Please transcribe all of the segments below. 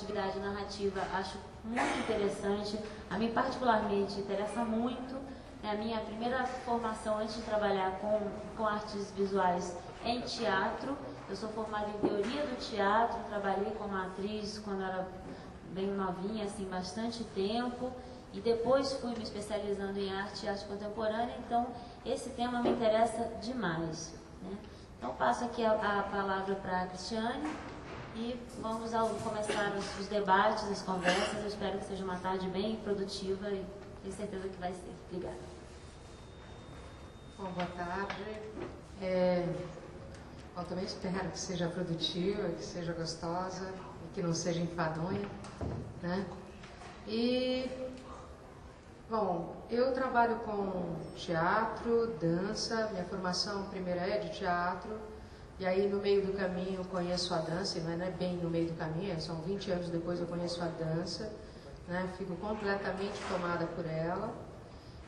atividade narrativa acho muito interessante. A mim particularmente interessa muito. É a minha primeira formação antes de trabalhar com artes visuais em teatro. Eu sou formada em teoria do teatro, trabalhei como atriz quando era bem novinha, assim, bastante tempo. E depois fui me especializando em arte e arte contemporânea, então esse tema me interessa demais, né? Então passo aqui a palavra para a Cristiane e vamos começar os debates, as conversas. Eu espero que seja uma tarde bem produtiva e tenho certeza que vai ser. Obrigada. Bom, boa tarde. Eu também espero que seja produtiva, que seja gostosa e que não seja enfadonha, né? Bom, eu trabalho com teatro, dança, minha formação primeira é de teatro, e aí no meio do caminho conheço a dança, mas não é bem no meio do caminho, são 20 anos depois eu conheço a dança, né? Fico completamente tomada por ela,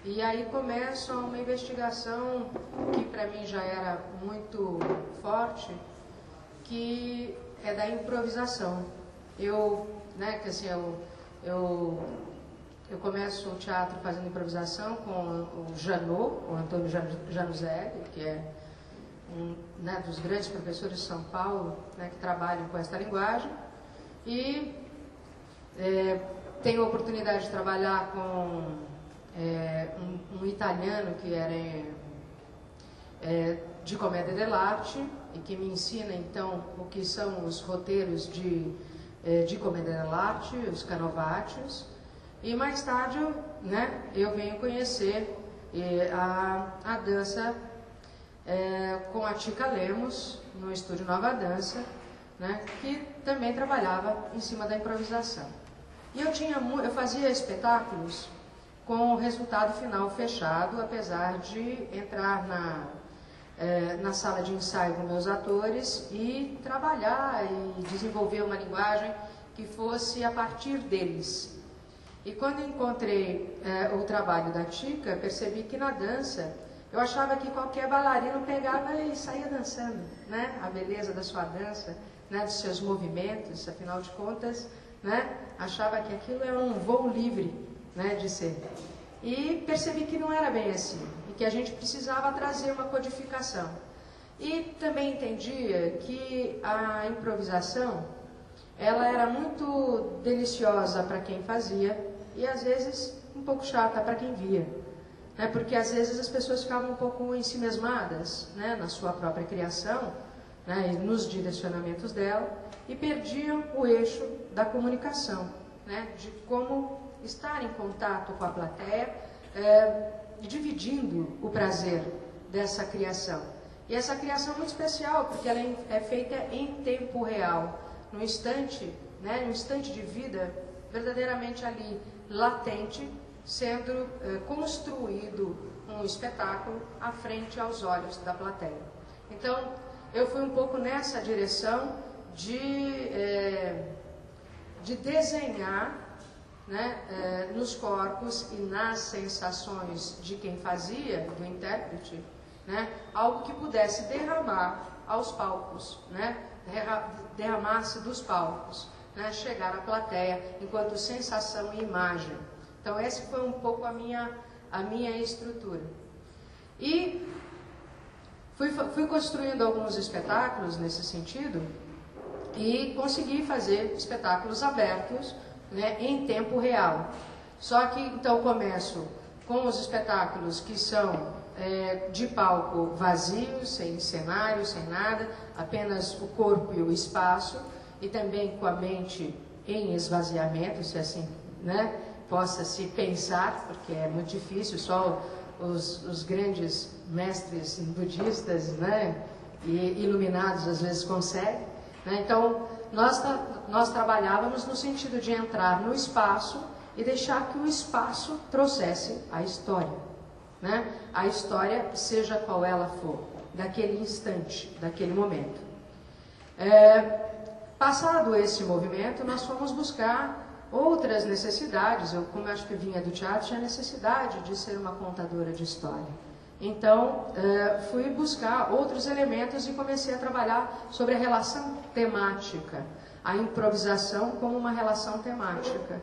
e aí começo uma investigação que para mim já era muito forte, que é da improvisação. Eu começo o teatro fazendo improvisação com o Janot, o Antônio Januzelli, que é um, né, dos grandes professores de São Paulo, né, que trabalham com esta linguagem. E tenho a oportunidade de trabalhar com um italiano que era de comédia dell'arte e que me ensina, então, o que são os roteiros de comédia dell'arte, os canovaccios. E mais tarde, né, eu venho conhecer a dança com a Tica Lemos, no Estúdio Nova Dança, né, que também trabalhava em cima da improvisação. E eu fazia espetáculos com o resultado final fechado, apesar de entrar na sala de ensaio com meus atores e trabalhar e desenvolver uma linguagem que fosse a partir deles. E quando encontrei o trabalho da Tica, percebi que na dança, eu achava que qualquer bailarino pegava e saía dançando, né? A beleza da sua dança, né? Dos seus movimentos, afinal de contas, né? Achava que aquilo era um voo livre, né? De ser. E percebi que não era bem assim, e que a gente precisava trazer uma codificação. E também entendia que a improvisação, ela era muito deliciosa para quem fazia, e às vezes um pouco chata para quem via, né? Porque às vezes as pessoas ficavam um pouco ensimesmadas, né, na sua própria criação, né, e nos direcionamentos dela, e perdiam o eixo da comunicação, né, de como estar em contato com a plateia, dividindo o prazer dessa criação. E essa criação é muito especial, porque ela é feita em tempo real, no instante, né, no instante de vida, verdadeiramente ali, latente, sendo construído um espetáculo à frente aos olhos da plateia. Então, eu fui um pouco nessa direção de desenhar, né, nos corpos e nas sensações de quem fazia, do intérprete, né, algo que pudesse derramar aos palcos, né, derramar-se dos palcos, né, chegar à plateia enquanto sensação e imagem. Então essa foi um pouco a minha estrutura. E fui construindo alguns espetáculos nesse sentido e consegui fazer espetáculos abertos, né, em tempo real. Só que então começo com os espetáculos que são de palco vazio, sem cenário, sem nada, apenas o corpo e o espaço, e também com a mente em esvaziamento, se assim, né, possa se pensar, porque é muito difícil, só os grandes mestres budistas, né, e iluminados às vezes conseguem, né? Então nós trabalhávamos no sentido de entrar no espaço e deixar que o espaço trouxesse a história, né? A história, seja qual ela for, daquele instante, daquele momento. Passado esse movimento, nós fomos buscar outras necessidades. Eu, como eu acho que vinha do teatro, tinha necessidade de ser uma contadora de história. Então, fui buscar outros elementos e comecei a trabalhar sobre a relação temática. a improvisação como uma relação temática.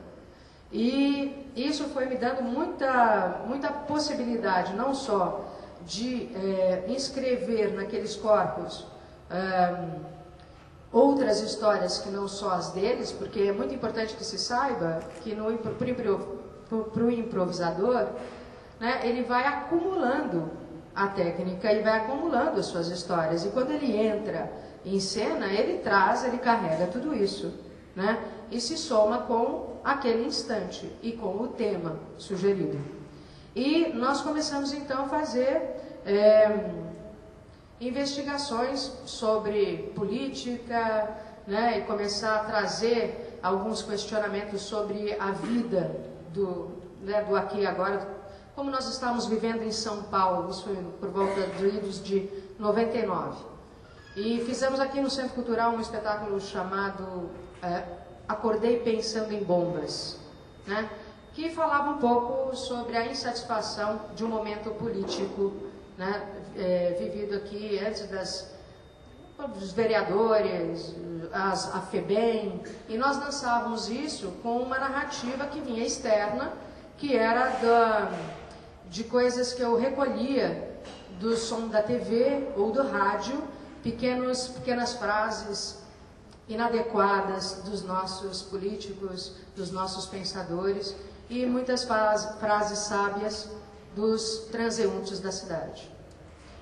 E isso foi me dando muita possibilidade, não só de inscrever naqueles corpos outras histórias que não só as deles, porque é muito importante que se saiba que para o improvisador, né, ele vai acumulando a técnica e vai acumulando as suas histórias. E quando ele entra em cena, ele carrega tudo isso, né, e se soma com aquele instante e com o tema sugerido. E nós começamos então a fazer investigações sobre política, né, e começar a trazer alguns questionamentos sobre a vida do aqui e agora, como nós estávamos vivendo em São Paulo, isso foi por volta de 99. E fizemos aqui no Centro Cultural um espetáculo chamado Acordei Pensando em Bombas, né, que falava um pouco sobre a insatisfação de um momento político, né, vivido aqui antes dos vereadores, a FEBEM, e nós dançávamos isso com uma narrativa que vinha externa, que era de coisas que eu recolhia do som da TV ou do rádio, pequenas frases inadequadas dos nossos políticos, dos nossos pensadores, e muitas frases sábias dos transeuntes da cidade.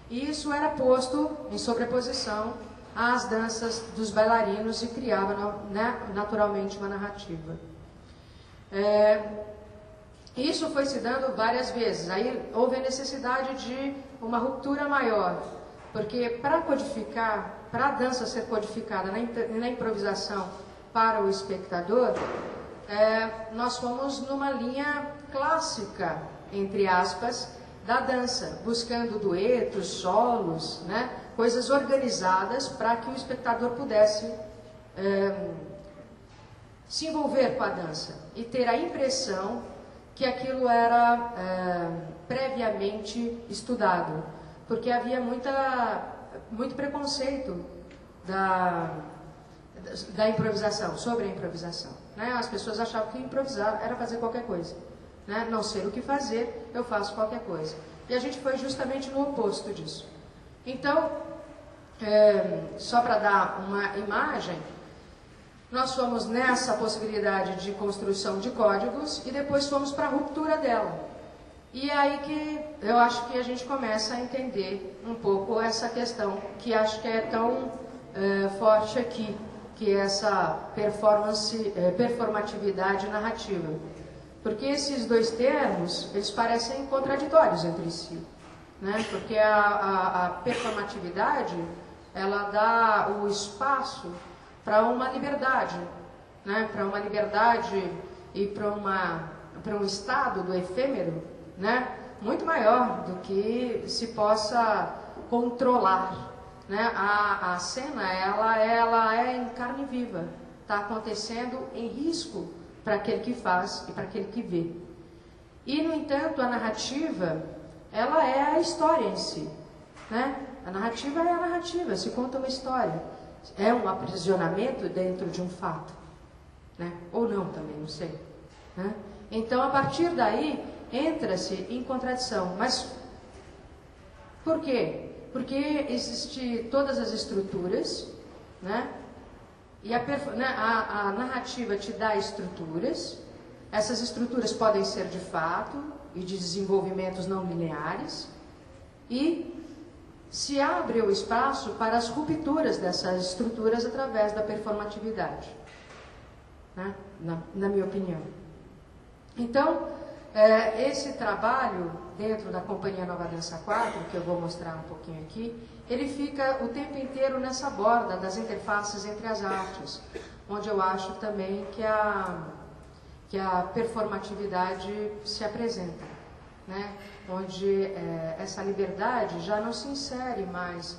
E isso era posto em sobreposição às danças dos bailarinos e criava, né, naturalmente uma narrativa. Isso foi se dando várias vezes. Aí houve a necessidade de uma ruptura maior, porque para a dança ser codificada na improvisação para o espectador, nós fomos numa linha clássica, entre aspas, da dança, buscando duetos, solos, né, coisas organizadas para que o espectador pudesse se envolver com a dança e ter a impressão que aquilo era previamente estudado, porque havia muito preconceito da improvisação, sobre a improvisação, né? As pessoas achavam que improvisar era fazer qualquer coisa, né? Não sei o que fazer, eu faço qualquer coisa. E a gente foi justamente no oposto disso. Então, só para dar uma imagem, nós fomos nessa possibilidade de construção de códigos e depois fomos para a ruptura dela. E é aí que eu acho que a gente começa a entender um pouco essa questão, que acho que é tão forte aqui, que é essa performatividade narrativa. Porque esses dois termos, eles parecem contraditórios entre si, né? Porque a performatividade, ela dá o espaço para uma liberdade, né? Para uma liberdade e para um estado do efêmero, né? Muito maior do que se possa controlar, né? A cena, ela é em carne viva, está acontecendo em risco para aquele que faz e para aquele que vê. E, no entanto, a narrativa, ela é a história em si, né? A narrativa é a narrativa, se conta uma história. É um aprisionamento dentro de um fato, né? Ou não também, não sei, né? Então, a partir daí, entra-se em contradição. Mas por quê? Porque existem todas as estruturas, né? E a narrativa te dá estruturas. Essas estruturas podem ser de fato e de desenvolvimentos não lineares. E se abre o espaço para as rupturas dessas estruturas através da performatividade, né? Na minha opinião. Então, esse trabalho dentro da Companhia Nova Dança 4, que eu vou mostrar um pouquinho aqui, ele fica o tempo inteiro nessa borda das interfaces entre as artes, onde eu acho também que a performatividade se apresenta, né? Onde essa liberdade já não se insere mais,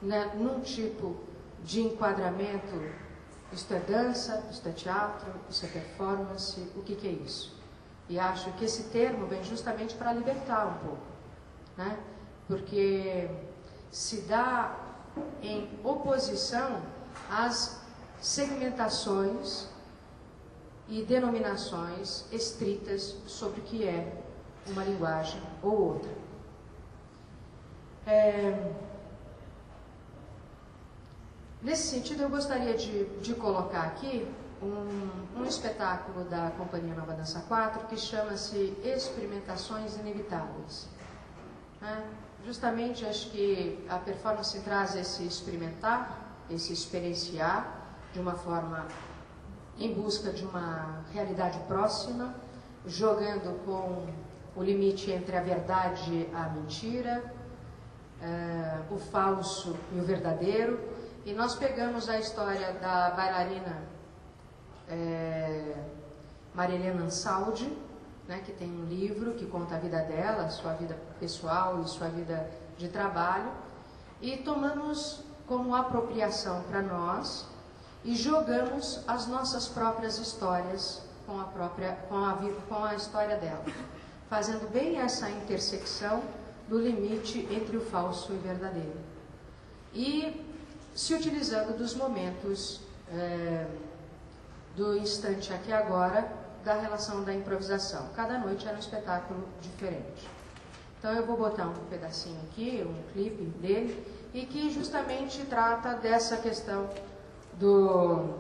né, num tipo de enquadramento. Isto é dança, isto é teatro, isso é performance, o que é isso? E acho que esse termo vem justamente para libertar um pouco, né? Porque se dá em oposição às segmentações e denominações estritas sobre o que é uma linguagem ou outra. Nesse sentido, eu gostaria de colocar aqui um espetáculo da Companhia Nova Dança 4 que chama-se Experimentações Inevitáveis. Justamente, acho que a performance traz esse experimentar, esse experienciar de uma forma em busca de uma realidade próxima, jogando com o limite entre a verdade e a mentira, o falso e o verdadeiro. E nós pegamos a história da bailarina Marilena Ansaldi, né, que tem um livro que conta a vida dela, sua vida pessoal e sua vida de trabalho, e tomamos como apropriação para nós e jogamos as nossas próprias histórias com a história dela, fazendo bem essa intersecção do limite entre o falso e o verdadeiro. E se utilizando dos momentos do instante aqui e agora, da relação da improvisação. Cada noite era um espetáculo diferente. Então eu vou botar um pedacinho aqui, um clipe dele, e que justamente trata dessa questão do...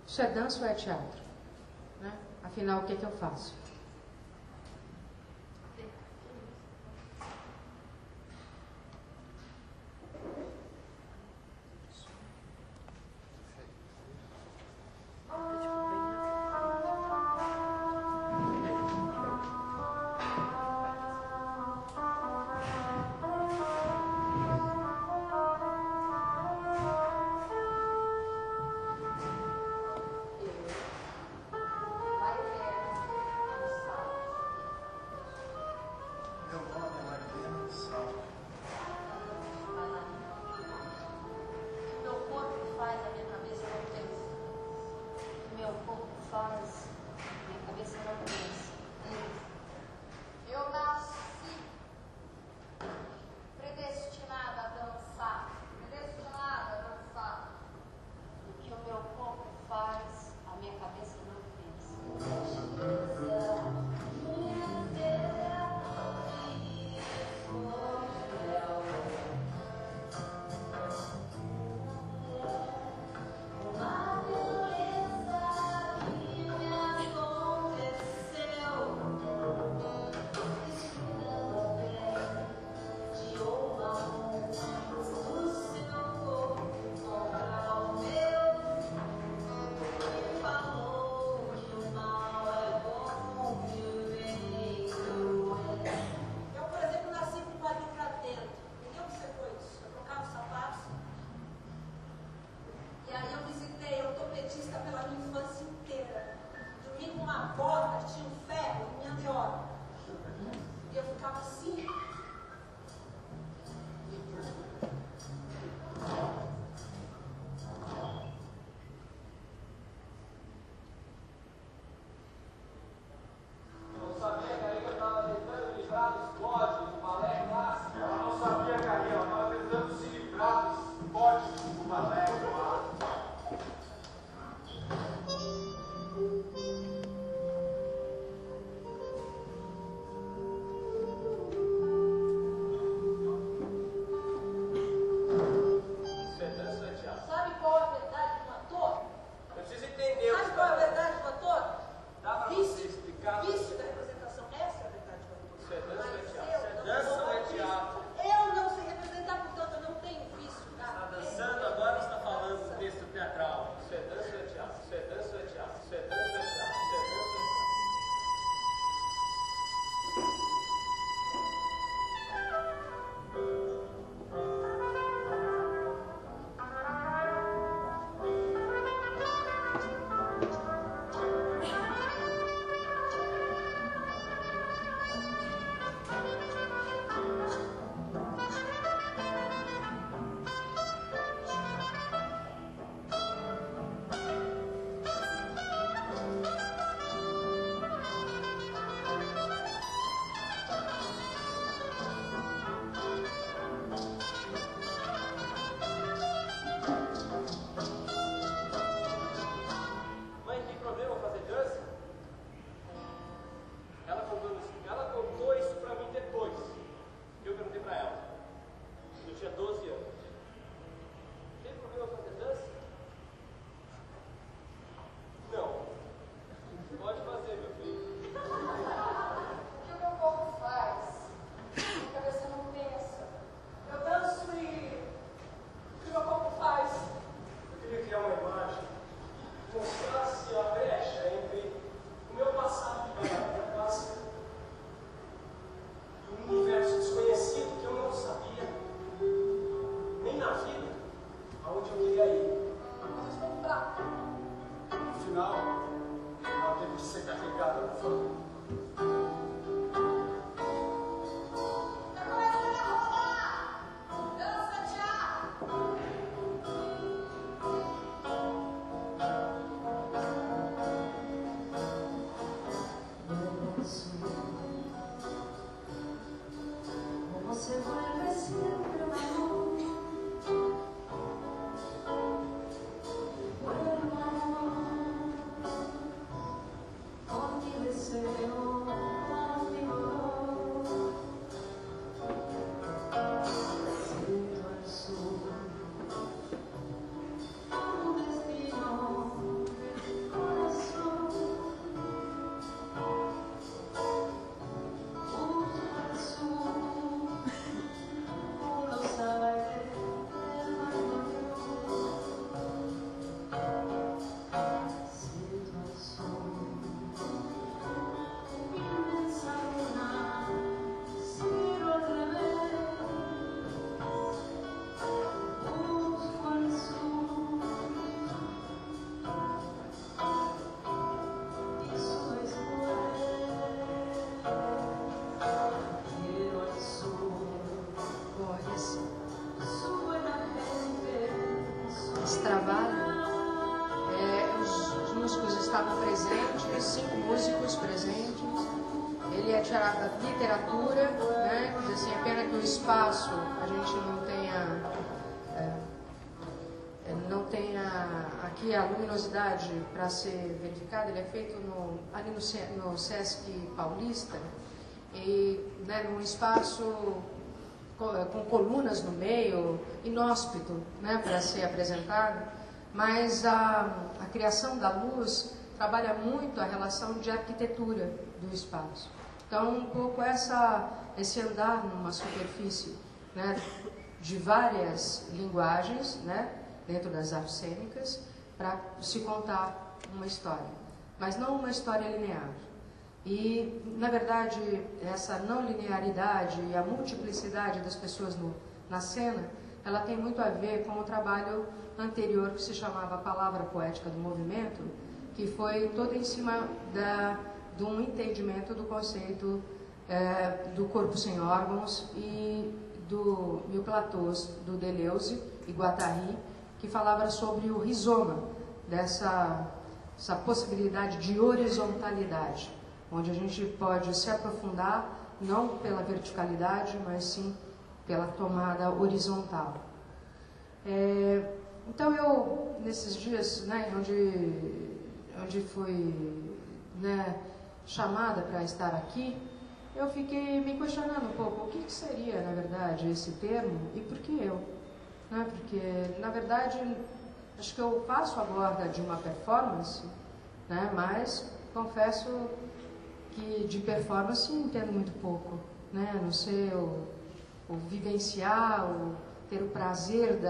Isso é dança ou é teatro? Né? Afinal, o que é que eu faço? Literatura, né? Assim, é pena que o espaço a gente não tenha aqui a luminosidade para ser verificada. Ele é feito ali no Sesc Paulista e, né, num espaço com colunas no meio, inóspito, né, para ser apresentado, mas a criação da luz trabalha muito a relação de arquitetura do espaço. Então, um pouco esse andar numa superfície, né, de várias linguagens, né, dentro das artes cênicas, para se contar uma história, mas não uma história linear. E, na verdade, essa não linearidade e a multiplicidade das pessoas na cena, ela tem muito a ver com o trabalho anterior que se chamava Palavra Poética do Movimento, que foi todo em cima de um entendimento do conceito do corpo sem órgãos e do Mil Platôs, do Deleuze e Guattari, que falava sobre o rizoma, essa possibilidade de horizontalidade, onde a gente pode se aprofundar, não pela verticalidade, mas sim pela tomada horizontal. Então eu, nesses dias, né, onde fui, né, chamada para estar aqui, eu fiquei me questionando um pouco o que seria, na verdade, esse termo e por que eu? Né? Porque, na verdade, acho que eu faço a borda de uma performance, né? Mas confesso que de performance entendo muito pouco, né? Não sei o vivenciar, ter o prazer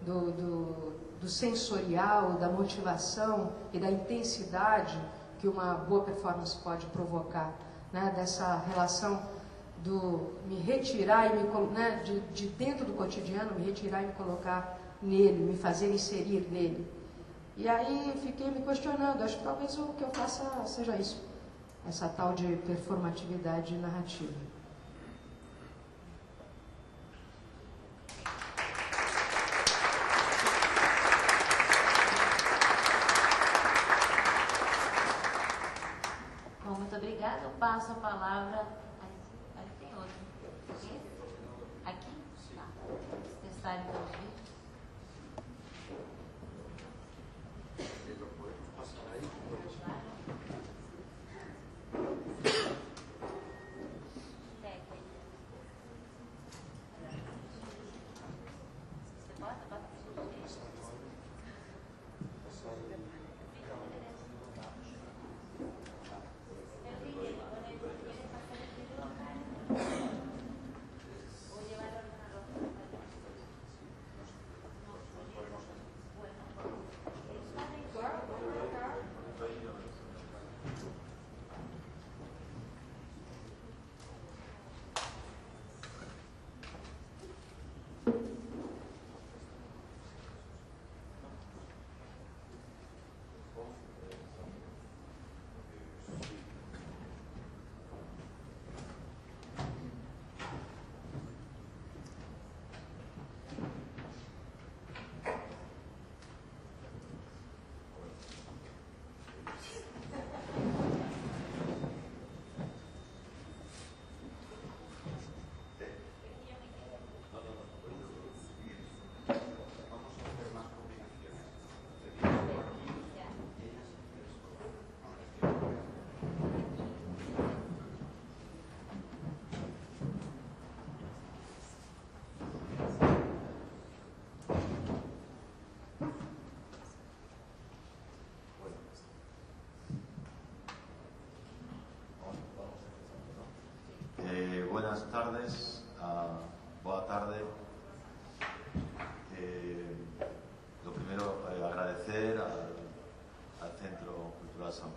do sensorial, da motivação e da intensidade que uma boa performance pode provocar, né? Dessa relação do me retirar e né, de dentro do cotidiano, me retirar e me colocar nele, me fazer inserir nele. E aí fiquei me questionando, acho que talvez o que eu faça seja isso, essa tal de performatividade narrativa. Bom, muito obrigada. Eu passo a palavra. Aí tem outro. Aqui? Tá. Testarem para ouvir.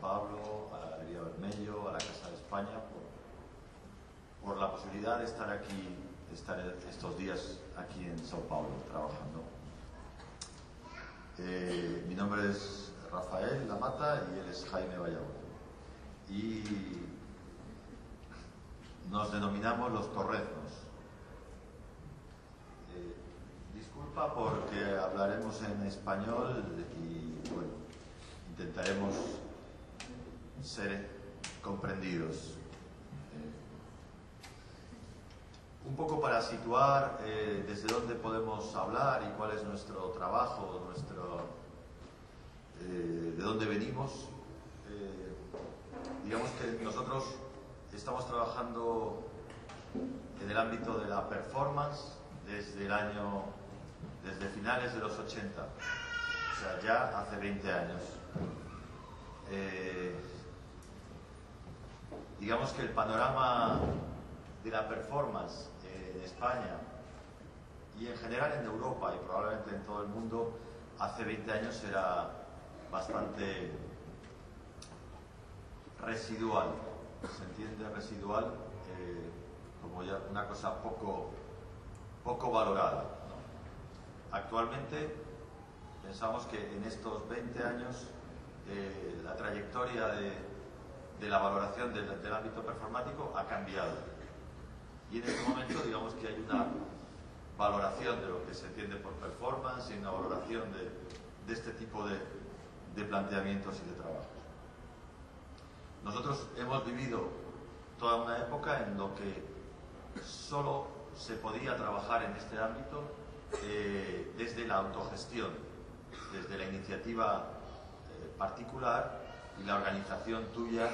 Pablo, a la Galería Vermelho, a la Casa de España, por la posibilidad de estar aquí, de estar estos días aquí en Sao Paulo trabajando. Mi nombre es Rafael Lamata y él es Jaime Vallaguto. Y nos denominamos los torreznos. Disculpa porque hablaremos en español y bueno, intentaremos ser comprendidos. Un poco para situar desde dónde podemos hablar y cuál es nuestro trabajo, de dónde venimos. Digamos que nosotros estamos trabajando en el ámbito de la performance desde finales de los 80, o sea, ya hace 20 años. Digamos que el panorama de la performance en España y en general en Europa y probablemente en todo el mundo hace 20 años era bastante residual. Se entiende residual como ya una cosa poco valorada, ¿no? Actualmente pensamos que en estos 20 años la trayectoria de la valoración del ámbito performático ha cambiado. Y en este momento digamos que hay una valoración de lo que se entiende por performance y una valoración de este tipo de planteamientos y de trabajos. Nosotros hemos vivido toda una época en lo que solo se podía trabajar en este ámbito desde la autogestión, desde la iniciativa particular y la organización tuya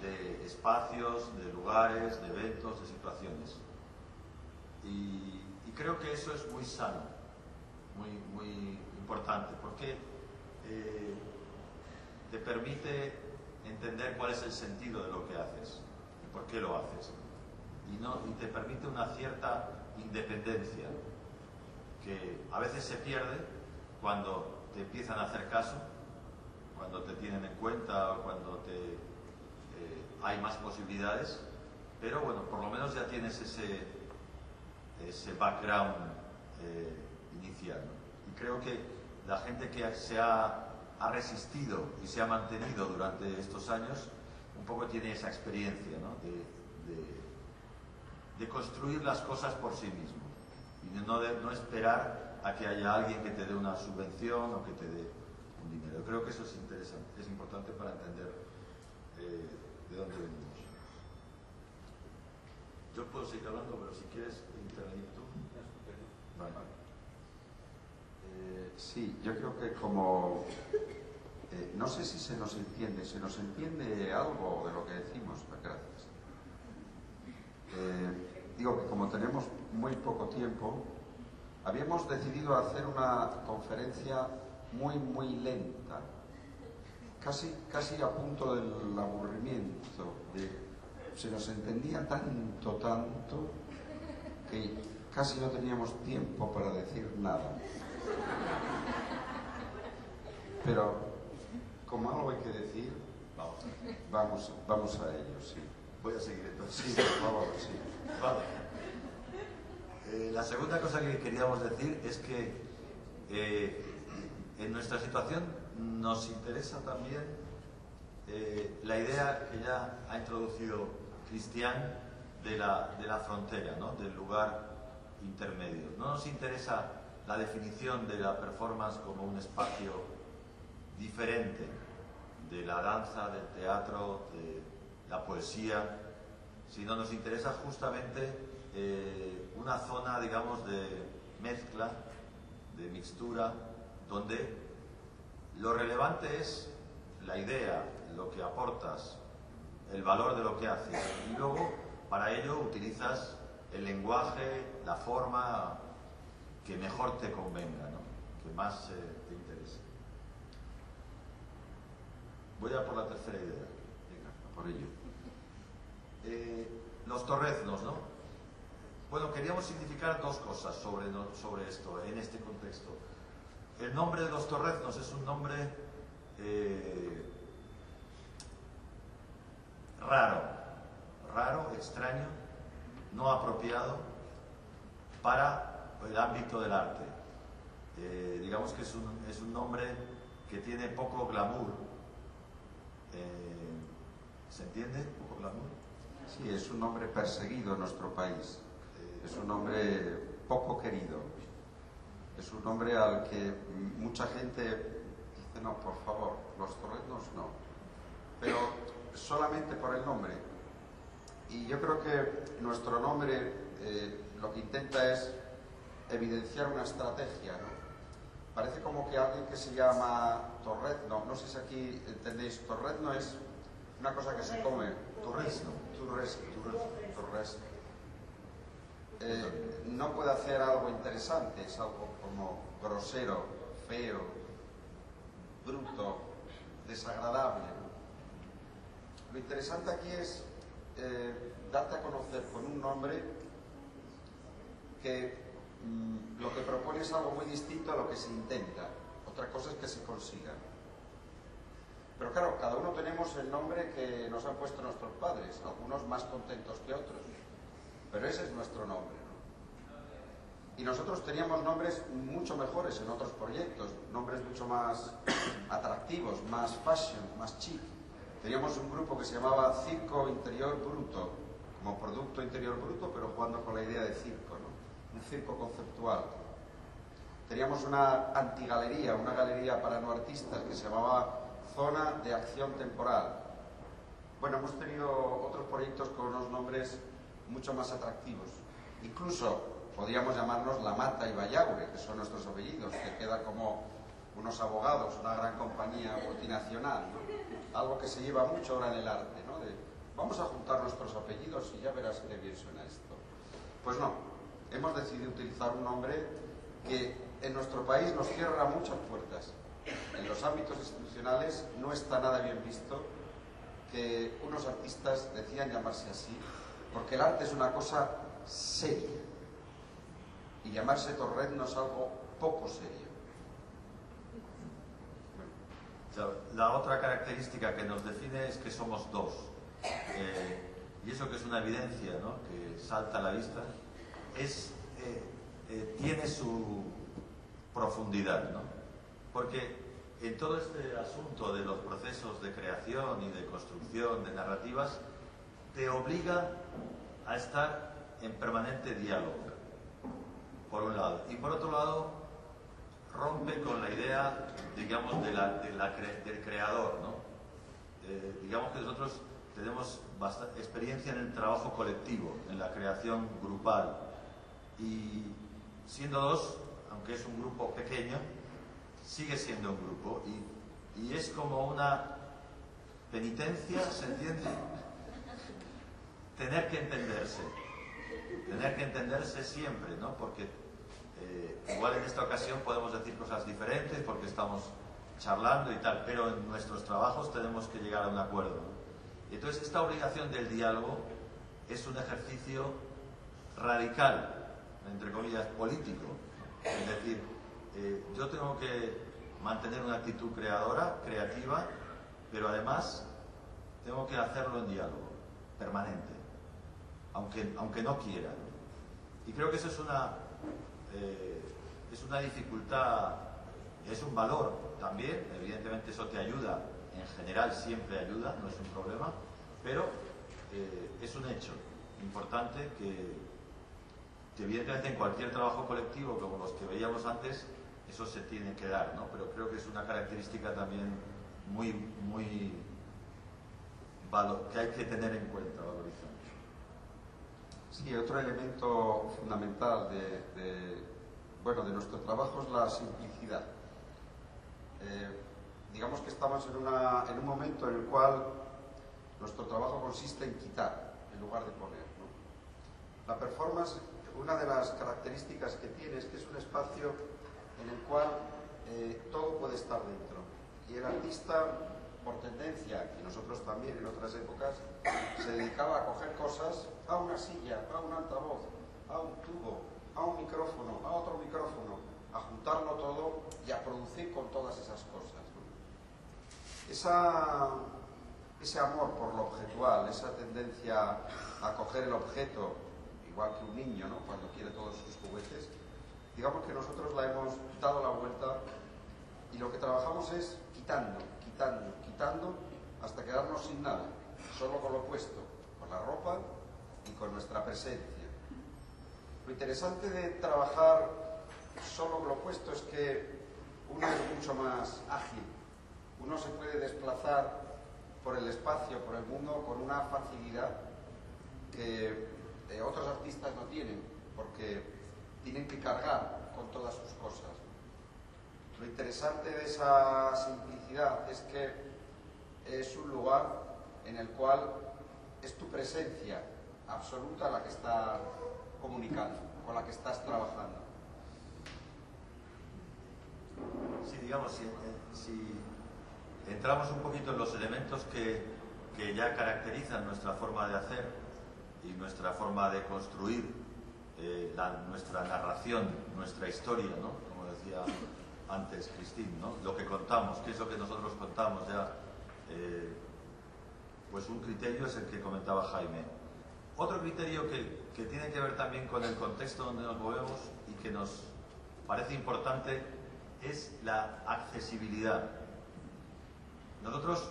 de espacios, de lugares, de eventos, de situaciones. Y creo que eso es muy sano, muy importante, porque te permite entender cuál es el sentido de lo que haces y por qué lo haces. Y te permite una cierta independencia que a veces se pierde cuando te empiezan a hacer caso, cuando te tienen en cuenta o cuando hay más posibilidades, pero bueno, por lo menos ya tienes ese background inicial, ¿no? Y creo que la gente que se ha resistido y se ha mantenido durante estos años un poco tiene esa experiencia, ¿no? de construir las cosas por sí mismo y no esperar a que haya alguien que te dé una subvención o que te dé un dinero. Creo que eso es interesante, es importante para entender de dónde venimos. Yo puedo seguir hablando, pero si quieres intervenir tú. Vale. Sí, yo creo que como... no sé si se nos entiende algo de lo que decimos. Gracias. Digo que como tenemos muy poco tiempo, habíamos decidido hacer una conferencia muy lenta, casi a punto del aburrimiento. Se nos entendía tanto que casi no teníamos tiempo para decir nada. Pero como algo hay que decir, vamos a ello, sí. Voy a seguir entonces. Sí, por favor, sí. Vale. La segunda cosa que queríamos decir es que en nuestra situación nos interesa también la idea que ya ha introducido Cristian de la frontera, ¿no? Del lugar intermedio. No nos interesa la definición de la performance como un espacio diferente de la danza, del teatro, de la poesía, sino nos interesa justamente una zona, digamos, de mezcla, de mixtura, donde lo relevante es la idea, lo que aportas, el valor de lo que haces, y luego para ello utilizas el lenguaje, la forma que mejor te convenga, ¿no? Que más te interese. Voy a por la tercera idea. Venga, por ello. Los torreznos, ¿no? Bueno, queríamos significar dos cosas sobre esto, en este contexto. El nombre de los torreznos es un nombre raro, extraño, no apropiado para el ámbito del arte. Digamos que es un nombre que tiene poco glamour. ¿Se entiende? ¿Poco glamour? Sí, es un nombre perseguido en nuestro país. Es un nombre poco querido. Es un nombre al que mucha gente dice, no, por favor, los torreznos no. Pero solamente por el nombre. Y yo creo que nuestro nombre lo que intenta es evidenciar una estrategia, ¿no? Parece como que alguien que se llama torrezno, no sé si aquí entendéis, torrezno es una cosa que se come. Torrezno. No puede hacer algo interesante, es algo como grosero, feo, bruto, desagradable, ¿no? Lo interesante aquí es darte a conocer con un nombre que lo que propone es algo muy distinto a lo que se intenta. Otra cosa es que se consiga. Pero claro, cada uno tenemos el nombre que nos han puesto nuestros padres, algunos más contentos que otros. Pero ese es nuestro nombre, ¿no? Y nosotros teníamos nombres mucho mejores en otros proyectos, nombres mucho más atractivos, más fashion, más chic. Teníamos un grupo que se llamaba Circo Interior Bruto, como Producto Interior Bruto, pero jugando con la idea de circo, ¿no? Un circo conceptual. Teníamos una antigalería, una galería para no artistas que se llamaba Zona de Acción Temporal. Bueno, hemos tenido otros proyectos con unos nombres mucho más atractivos. Incluso podríamos llamarnos La Mata y Bayaure, que son nuestros apellidos, que queda como unos abogados, una gran compañía multinacional, ¿no? Algo que se lleva mucho ahora en el arte, ¿no? De, vamos a juntar nuestros apellidos y ya verás qué bien suena esto. Pues no, hemos decidido utilizar un nombre que en nuestro país nos cierra muchas puertas. En los ámbitos institucionales no está nada bien visto que unos artistas decidan llamarse así, porque el arte es una cosa seria y llamarse torrezno es algo poco serio. La otra característica que nos define es que somos dos. Y eso que es una evidencia, ¿no?, que salta a la vista, tiene su profundidad, ¿no? Porque en todo este asunto de los procesos de creación y de construcción de narrativas, te obliga a estar en permanente diálogo, por un lado. Y por otro lado, rompe con la idea, digamos, del creador, ¿no? Digamos que nosotros tenemos bastante experiencia en el trabajo colectivo, en la creación grupal. Y siendo dos, aunque es un grupo pequeño, sigue siendo un grupo. Y es como una penitencia, ¿se entiende? Tener que entenderse siempre, ¿no? Porque igual en esta ocasión podemos decir cosas diferentes porque estamos charlando y tal, pero en nuestros trabajos tenemos que llegar a un acuerdo, ¿no? Y entonces esta obligación del diálogo es un ejercicio radical, entre comillas, político, ¿no? Es decir, yo tengo que mantener una actitud creativa, pero además tengo que hacerlo en diálogo permanente, aunque no quiera, ¿no? Y creo que eso es una dificultad, es un valor también. Evidentemente eso te ayuda, en general siempre ayuda, no es un problema, pero es un hecho importante que evidentemente en cualquier trabajo colectivo como los que veíamos antes, eso se tiene que dar, ¿no? Pero creo que es una característica también que hay que tener en cuenta, valorizar. Sí, otro elemento fundamental de nuestro trabajo es la simplicidad. Digamos que estamos en un momento en el cual nuestro trabajo consiste en quitar en lugar de poner, ¿no? La performance, una de las características que tiene es que es un espacio en el cual todo puede estar dentro. Y el artista, por tendencia, y nosotros también en otras épocas, se dedicaba a coger cosas, a una silla, a un altavoz, a un tubo, a un micrófono, a otro micrófono, a juntarlo todo y a producir con todas esas cosas, ¿no? ese amor por lo objetual, esa tendencia a coger el objeto, igual que un niño, ¿no?, cuando quiere todos sus juguetes, digamos que nosotros la hemos dado la vuelta y lo que trabajamos es quitando, quitando, quitando, hasta quedarnos sin nada, solo con lo puesto, con la ropa y con nuestra presencia. Lo interesante de trabajar solo con lo puesto es que uno es mucho más ágil, uno se puede desplazar por el espacio, por el mundo, con una facilidad que otros artistas no tienen, porque tienen que cargar con todas sus cosas. Lo interesante de esa simplicidad es que es un lugar en el cual es tu presencia absoluta la que está comunicando, con la que estás trabajando. Sí, digamos, si entramos un poquito en los elementos que ya caracterizan nuestra forma de hacer y nuestra forma de construir nuestra narración, nuestra historia, ¿no?, como decía antes Cristín, ¿no?, lo que contamos, qué es lo que nosotros contamos ya, pues un criterio es el que comentaba Jaime. Otro criterio que tiene que ver también con el contexto donde nos movemos y que nos parece importante es la accesibilidad. Nosotros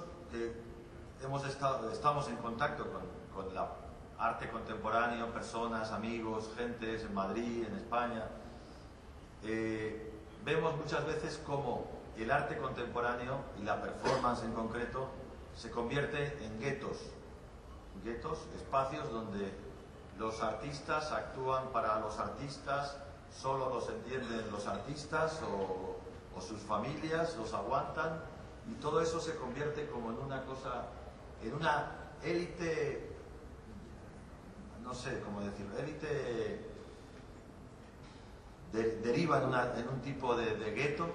estamos en contacto con la arte contemporáneo, personas, amigos, gentes en Madrid, en España. Vemos muchas veces cómo el arte contemporáneo y la performance en concreto se convierte en guetos, espacios donde los artistas actúan para los artistas, solo los entienden los artistas o sus familias los aguantan, y todo eso se convierte como en una cosa, en una élite, no sé cómo decirlo, élite deriva en un tipo de gueto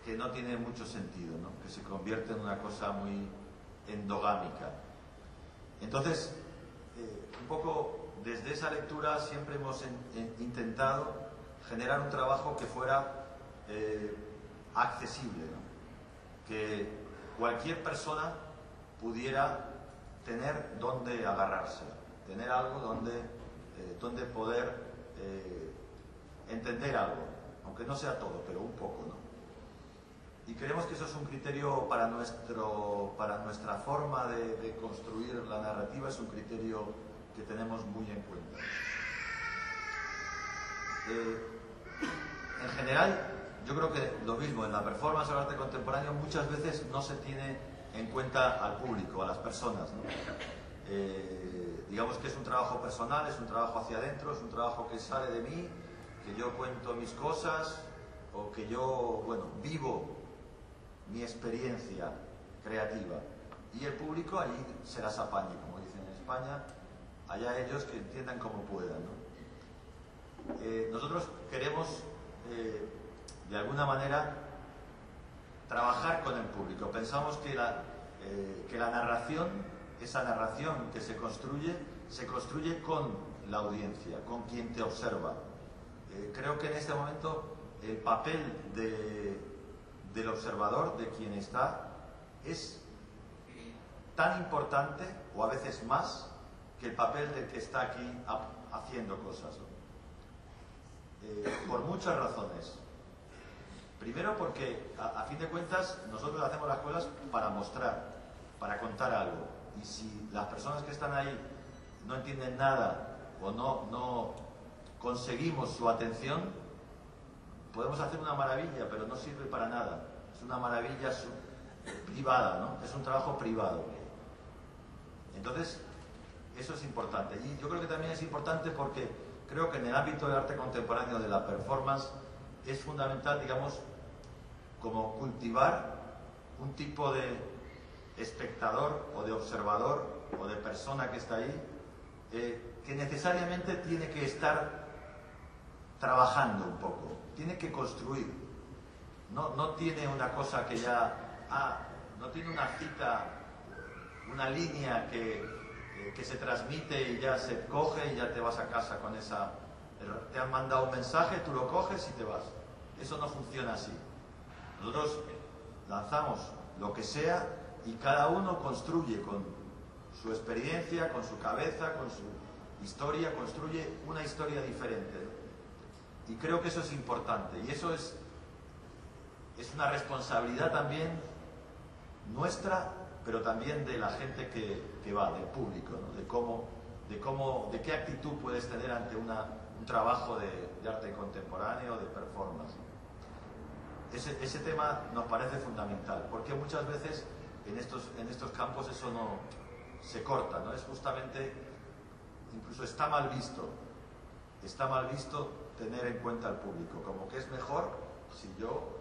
que no tiene mucho sentido, ¿no?, que se convierte en una cosa muy endogámica. Entonces, un poco desde esa lectura siempre hemos intentado generar un trabajo que fuera accesible, ¿no?, que cualquier persona pudiera tener donde agarrarse, tener algo donde poder entender algo, aunque no sea todo, pero un poco, ¿no? Y creemos que eso es un criterio para nuestra forma de construir la narrativa, es un criterio que tenemos muy en cuenta. En general, yo creo que lo mismo, en la performance o el arte contemporáneo muchas veces no se tiene en cuenta al público, a las personas, ¿no? Digamos que es un trabajo personal, es un trabajo hacia adentro, es un trabajo que sale de mí, que yo cuento mis cosas o que yo, bueno, vivo mi experiencia creativa, y el público ahí se las apañe, como dicen en España, allá ellos que entiendan como puedan, ¿no? Nosotros queremos de alguna manera trabajar con el público. Pensamos que la narración, esa narración que se construye con la audiencia, con quien te observa. Creo que en este momento el papel del observador, de quien está, es tan importante, o a veces más, que el papel del que está aquí haciendo cosas, ¿no? Por muchas razones. Primero porque, a fin de cuentas, nosotros hacemos las cosas para mostrar, para contar algo. Y si las personas que están ahí no entienden nada o no conseguimos su atención, podemos hacer una maravilla, pero no sirve para nada. Es una maravilla privada, ¿no? Es un trabajo privado. Entonces, eso es importante. Y yo creo que también es importante porque creo que en el ámbito del arte contemporáneo, de la performance, es fundamental, digamos, como cultivar un tipo de espectador o de observador o de persona que está ahí, que necesariamente tiene que estar trabajando un poco, tiene que construir. No tiene una cosa que ya... no tiene una cita, una línea que se transmite y ya se coge y ya te vas a casa con esa... Te han mandado un mensaje, tú lo coges y te vas. Eso no funciona así. Nosotros lanzamos lo que sea y cada uno construye con su experiencia, con su cabeza, con su historia, construye una historia diferente, ¿no? Y creo que eso es importante, y eso es una responsabilidad también nuestra, pero también de la gente que va, del público, ¿no? De qué actitud puedes tener ante un trabajo de arte contemporáneo, de performance. Ese tema nos parece fundamental, porque muchas veces en estos campos eso no se corta, ¿no? Es justamente, incluso está mal visto tener en cuenta al público, como que es mejor si yo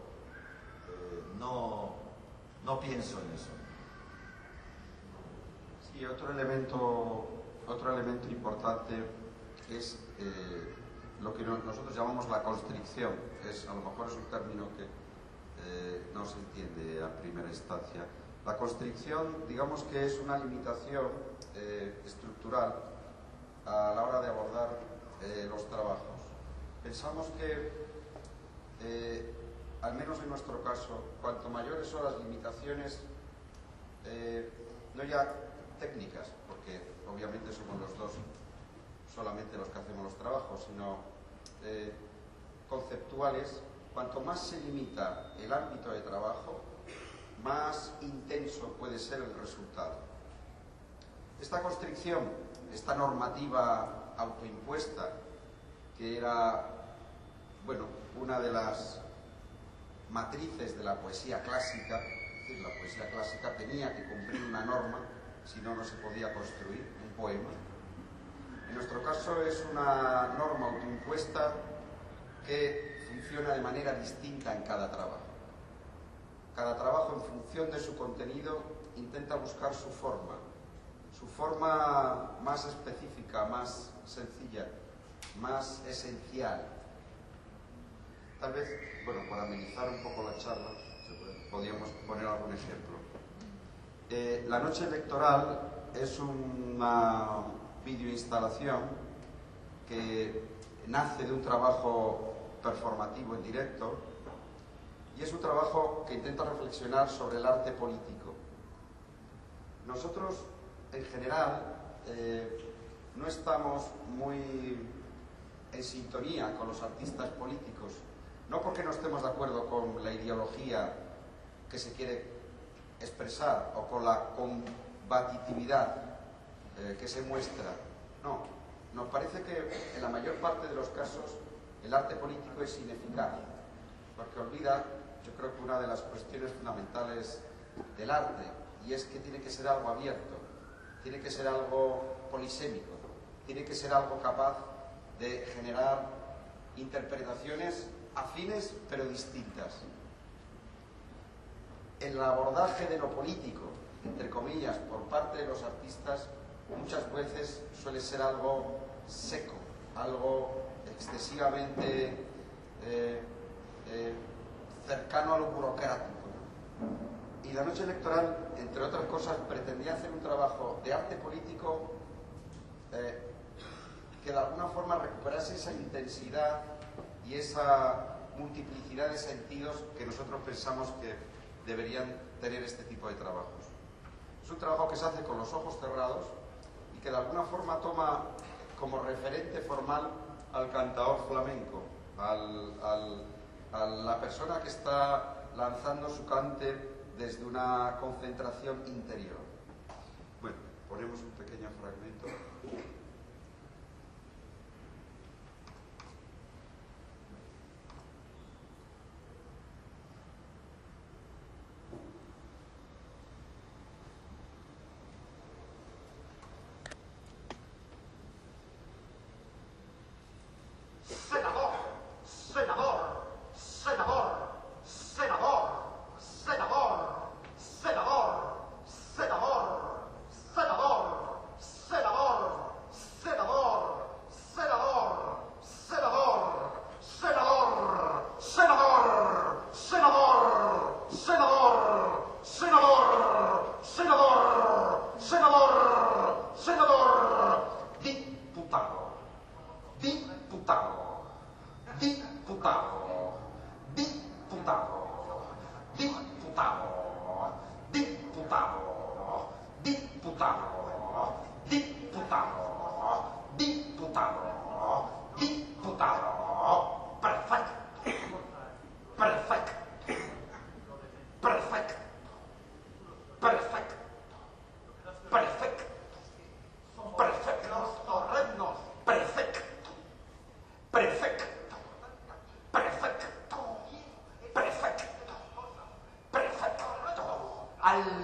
no pienso en eso. Sí, otro elemento importante es lo que nosotros llamamos la constricción. A lo mejor es un término que no se entiende a primera instancia. La constricción, digamos que es una limitación estructural a la hora de abordar los trabajos. Pensamos que, al menos en nuestro caso, cuanto mayores son las limitaciones, no ya técnicas, porque obviamente somos los dos solamente los que hacemos los trabajos, sino conceptuales, cuanto más se limita el ámbito de trabajo, más intenso puede ser el resultado. Esta constricción, esta normativa autoimpuesta, que era, bueno, una de las matrices de la poesía clásica, es decir, la poesía clásica tenía que cumplir una norma, si no, no se podía construir un poema. En nuestro caso es una norma autoimpuesta que funciona de manera distinta en cada trabajo. Cada trabajo, en función de su contenido, intenta buscar su forma más específica, más sencilla, más esencial. Tal vez, bueno, para amenizar un poco la charla, podríamos poner algún ejemplo. La noche electoral es una videoinstalación que nace de un trabajo performativo en directo y es un trabajo que intenta reflexionar sobre el arte político. Nosotros, en general, no estamos muy en sintonía con los artistas políticos, no porque no estemos de acuerdo con la ideología que se quiere expresar o con la combatividad que se muestra. No, nos parece que en la mayor parte de los casos el arte político es ineficaz, porque olvida, yo creo que una de las cuestiones fundamentales del arte, y es que tiene que ser algo abierto, tiene que ser algo polisémico, tiene que ser algo capaz de generar interpretaciones afines pero distintas. El abordaje de lo político, entre comillas, por parte de los artistas, muchas veces suele ser algo seco, algo excesivamente cercano a lo burocrático. Y la noche electoral, entre otras cosas, pretendía hacer un trabajo de arte político que de alguna forma recuperase esa intensidad y esa multiplicidad de sentidos que nosotros pensamos que deberían tener este tipo de trabajos. Es un trabajo que se hace con los ojos cerrados y que de alguna forma toma como referente formal al cantador flamenco, a la persona que está lanzando su cante desde una concentración interior. Bueno, ponemos un pequeño fragmento. Senador, diputado, diputado, diputado, diputado, perfecto, perfecto, perfecto, perfecto, perfecto, perfecto, los torrenos, perfecto, perfecto, perfecto, perfecto, perfecto, alguacil,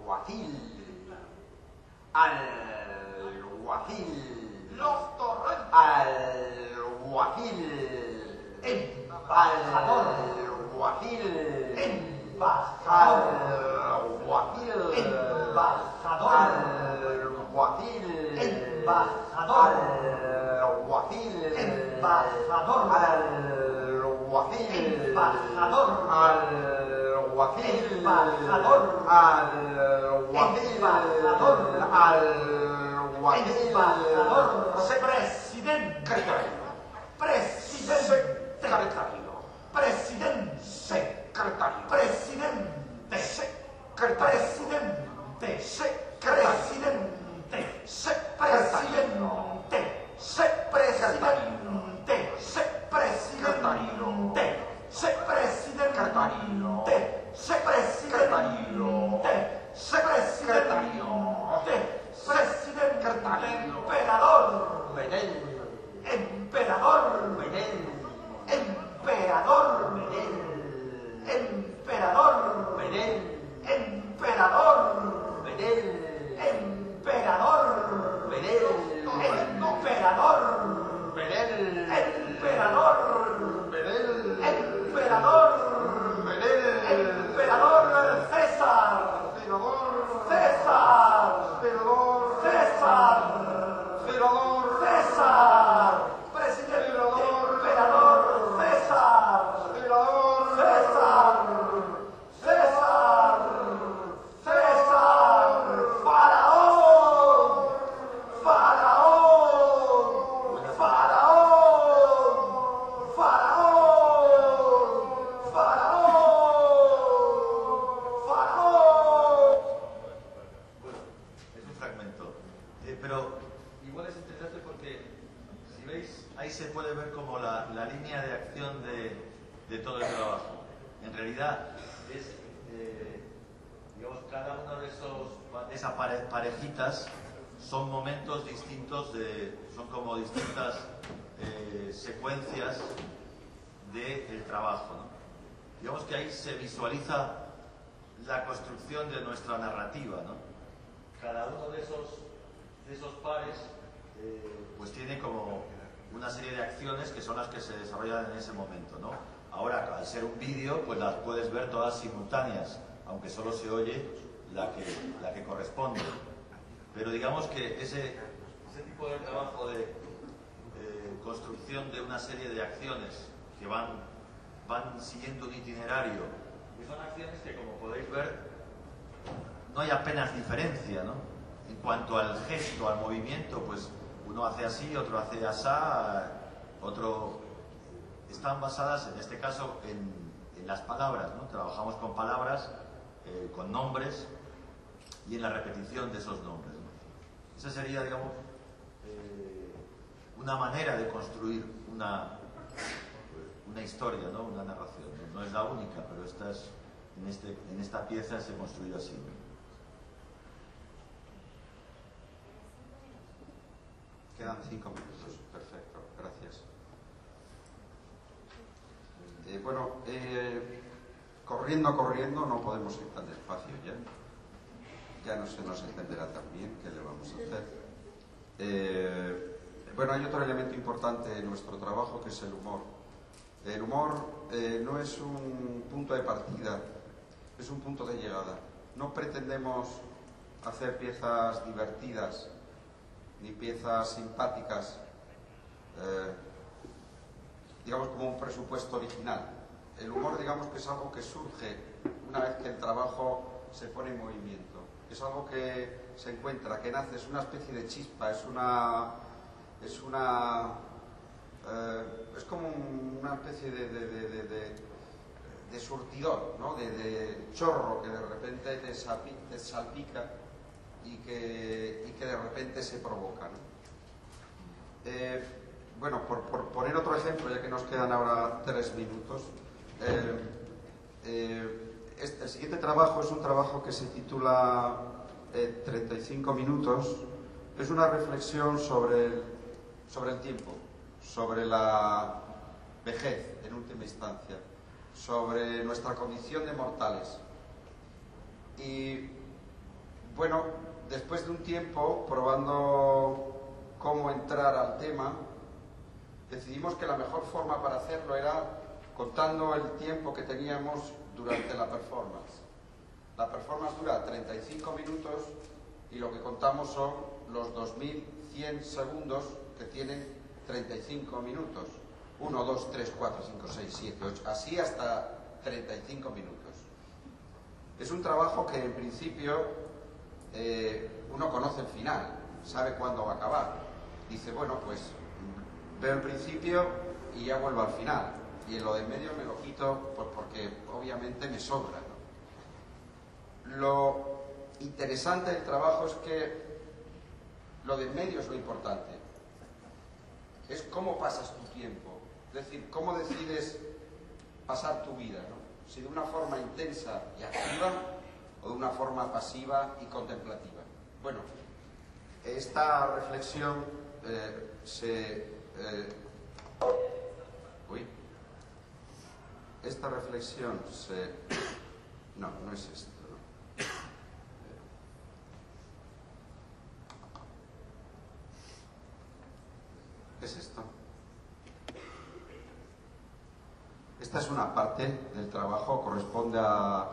alguacil, alguacil, los torrenos, alguacil, embajador, alguacil, embajador, alguacil, embajador, alguacil, embajador, alguacil, embajador, alguacil, embajador, alguacil, embajador, alguacil, embajador, alguacil, embajador, presidente, presidente, secretario, presidente, secretario, presidente, secretario, presidente, presidente, presidente, presidente, presidente, presidente, presidente, emperador, emperador, emperador, emperador, emperador, emperador, emperador, emperador, emperador, emperador César, César, César, César, presidente, emperador César, César, César, César, faraón, faraón, faraón, faraón, faraón, faraón. Bueno, es un fragmento, pero igual es interesante porque, si veis, ahí se puede ver como la línea de acción de todo el trabajo. En realidad es, digamos, cada uno de esas parejitas son momentos distintos, son como distintas secuencias del trabajo, ¿no? Digamos que ahí se visualiza la construcción de nuestra narrativa, ¿no? Cada uno de esos pares pues tiene como una serie de acciones que son las que se desarrollan en ese momento, ¿no? Ahora, al ser un vídeo, pues las puedes ver todas simultáneas, aunque solo se oye la que corresponde. Pero digamos que ese tipo de trabajo de construcción de una serie de acciones que van siguiendo un itinerario, y son acciones que, como podéis ver, no hay apenas diferencia, ¿no? En cuanto al gesto, al movimiento, pues uno hace así, otro hace asá, otro... Están basadas, en este caso, en las palabras, ¿no? Trabajamos con palabras, con nombres, y en la repetición de esos nombres, ¿no? Esa sería, digamos, una manera de construir una historia, ¿no? Una narración. No es la única, pero en esta pieza se ha construido así, ¿no? Quedan 5 minutos, perfecto, gracias. Corriendo no podemos ir tan despacio ya no se nos entenderá tan bien, ¿qué le vamos a hacer? Hay otro elemento importante en nuestro trabajo que es el humor. El humor no es un punto de partida, es un punto de llegada. No pretendemos hacer piezas divertidas ni piezas simpáticas, digamos como un presupuesto original. El humor, digamos que es algo que surge una vez que el trabajo se pone en movimiento. Es algo que se encuentra, que nace, es una especie de chispa, es como una especie de surtidor, ¿no? De chorro que de repente te salpica y que de repente se provoca, ¿no? Bueno, por poner otro ejemplo, ya que nos quedan ahora 3 minutos, el siguiente trabajo es un trabajo que se titula 35 minutos. Es una reflexión sobre el tiempo, sobre la vejez en última instancia, sobre nuestra condición de mortales. Y bueno, después de un tiempo probando cómo entrar al tema, decidimos que la mejor forma para hacerlo era contando el tiempo que teníamos durante la performance. La performance dura 35 minutos y lo que contamos son los 2100 segundos que tienen 35 minutos. 1, 2, 3, 4, 5, 6, 7, 8, así hasta 35 minutos. Es un trabajo que en principio uno conoce el final, sabe cuándo va a acabar. Dice, bueno, pues veo el principio y ya vuelvo al final. Y en lo de en medio me lo quito porque obviamente me sobra, ¿no? Lo interesante del trabajo es que lo de en medio es lo importante. Es cómo pasas tu tiempo. Es decir, cómo decides pasar tu vida, ¿no? Si de una forma intensa y activa o de una forma pasiva y contemplativa. Bueno, esta reflexión esta reflexión no es esto, ¿no? ¿Qué es esto? Esta es una parte del trabajo, corresponde a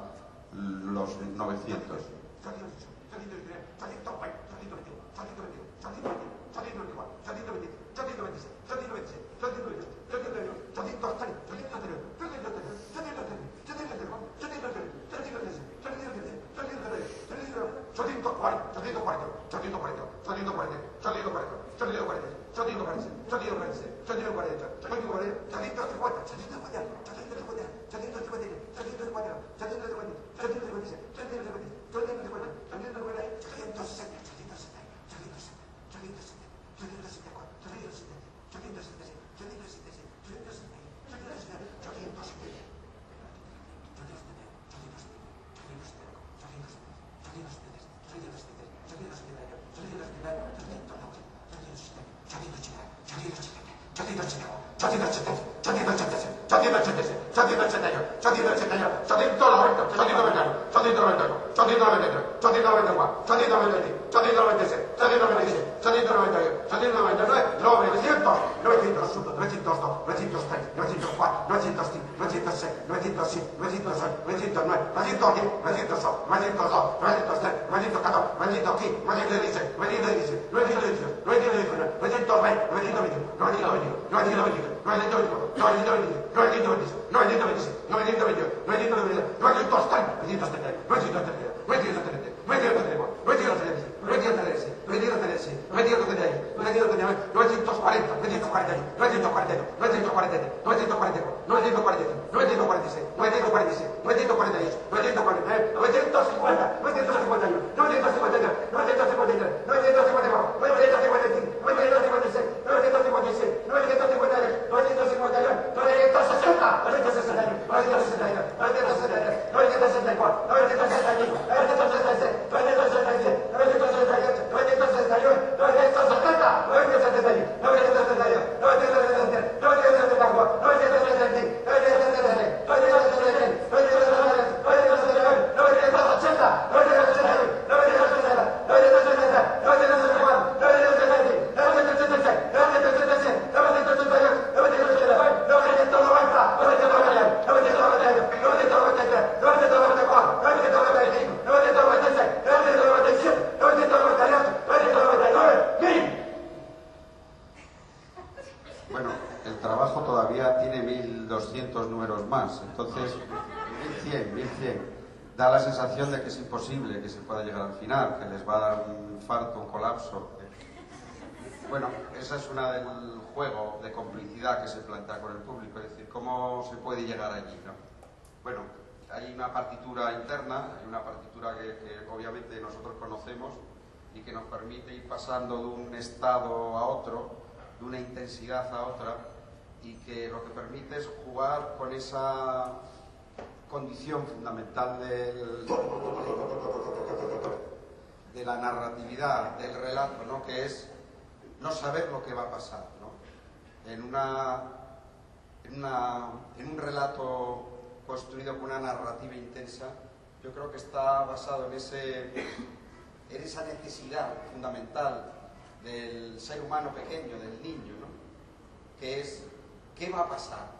los 900. Da la sensación de que es imposible que se pueda llegar al final, que les va a dar un infarto, un colapso. Bueno, esa es una del juego de complicidad que se plantea con el público, es decir, cómo se puede llegar allí, ¿no? bueno, hay una partitura interna, hay una partitura que obviamente nosotros conocemos y que nos permite ir pasando de un estado a otro, de una intensidad a otra, y que lo que permite es jugar con esa condición fundamental de la narratividad, del relato, ¿no? Que es no saber lo que va a pasar, ¿no? En un relato construido con una narrativa intensa, yo creo que está basado en esa necesidad fundamental del ser humano pequeño, del niño, ¿no? Que es, ¿qué va a pasar?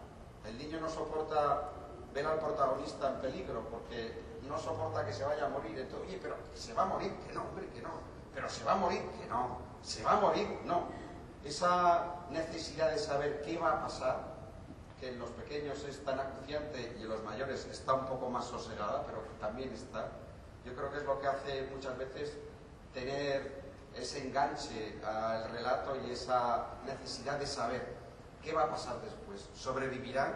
El niño no soporta ver al protagonista en peligro porque no soporta que se vaya a morir. Entonces, oye, pero se va a morir, que no, hombre, que no. Pero se va a morir, que no. Se va a morir, no. Esa necesidad de saber qué va a pasar, que en los pequeños es tan acuciante y en los mayores está un poco más sosegada, pero también está. Yo creo que es lo que hace muchas veces tener ese enganche al relato y esa necesidad de saber qué va a pasar después. ¿Sobrevivirán?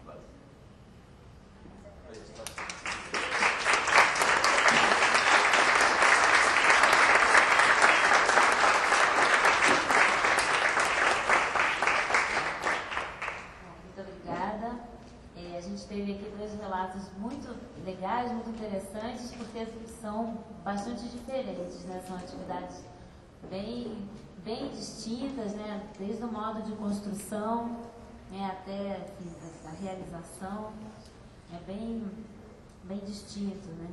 Vale. Ahí está. Muito obrigada. A gente teve aqui 2 relatos muito legais, muito interessantes, porque são bastante diferentes, né? São atividades bem distintas, né? Desde o modo de construção, né? Até enfim, a realização, é bem distinto, né?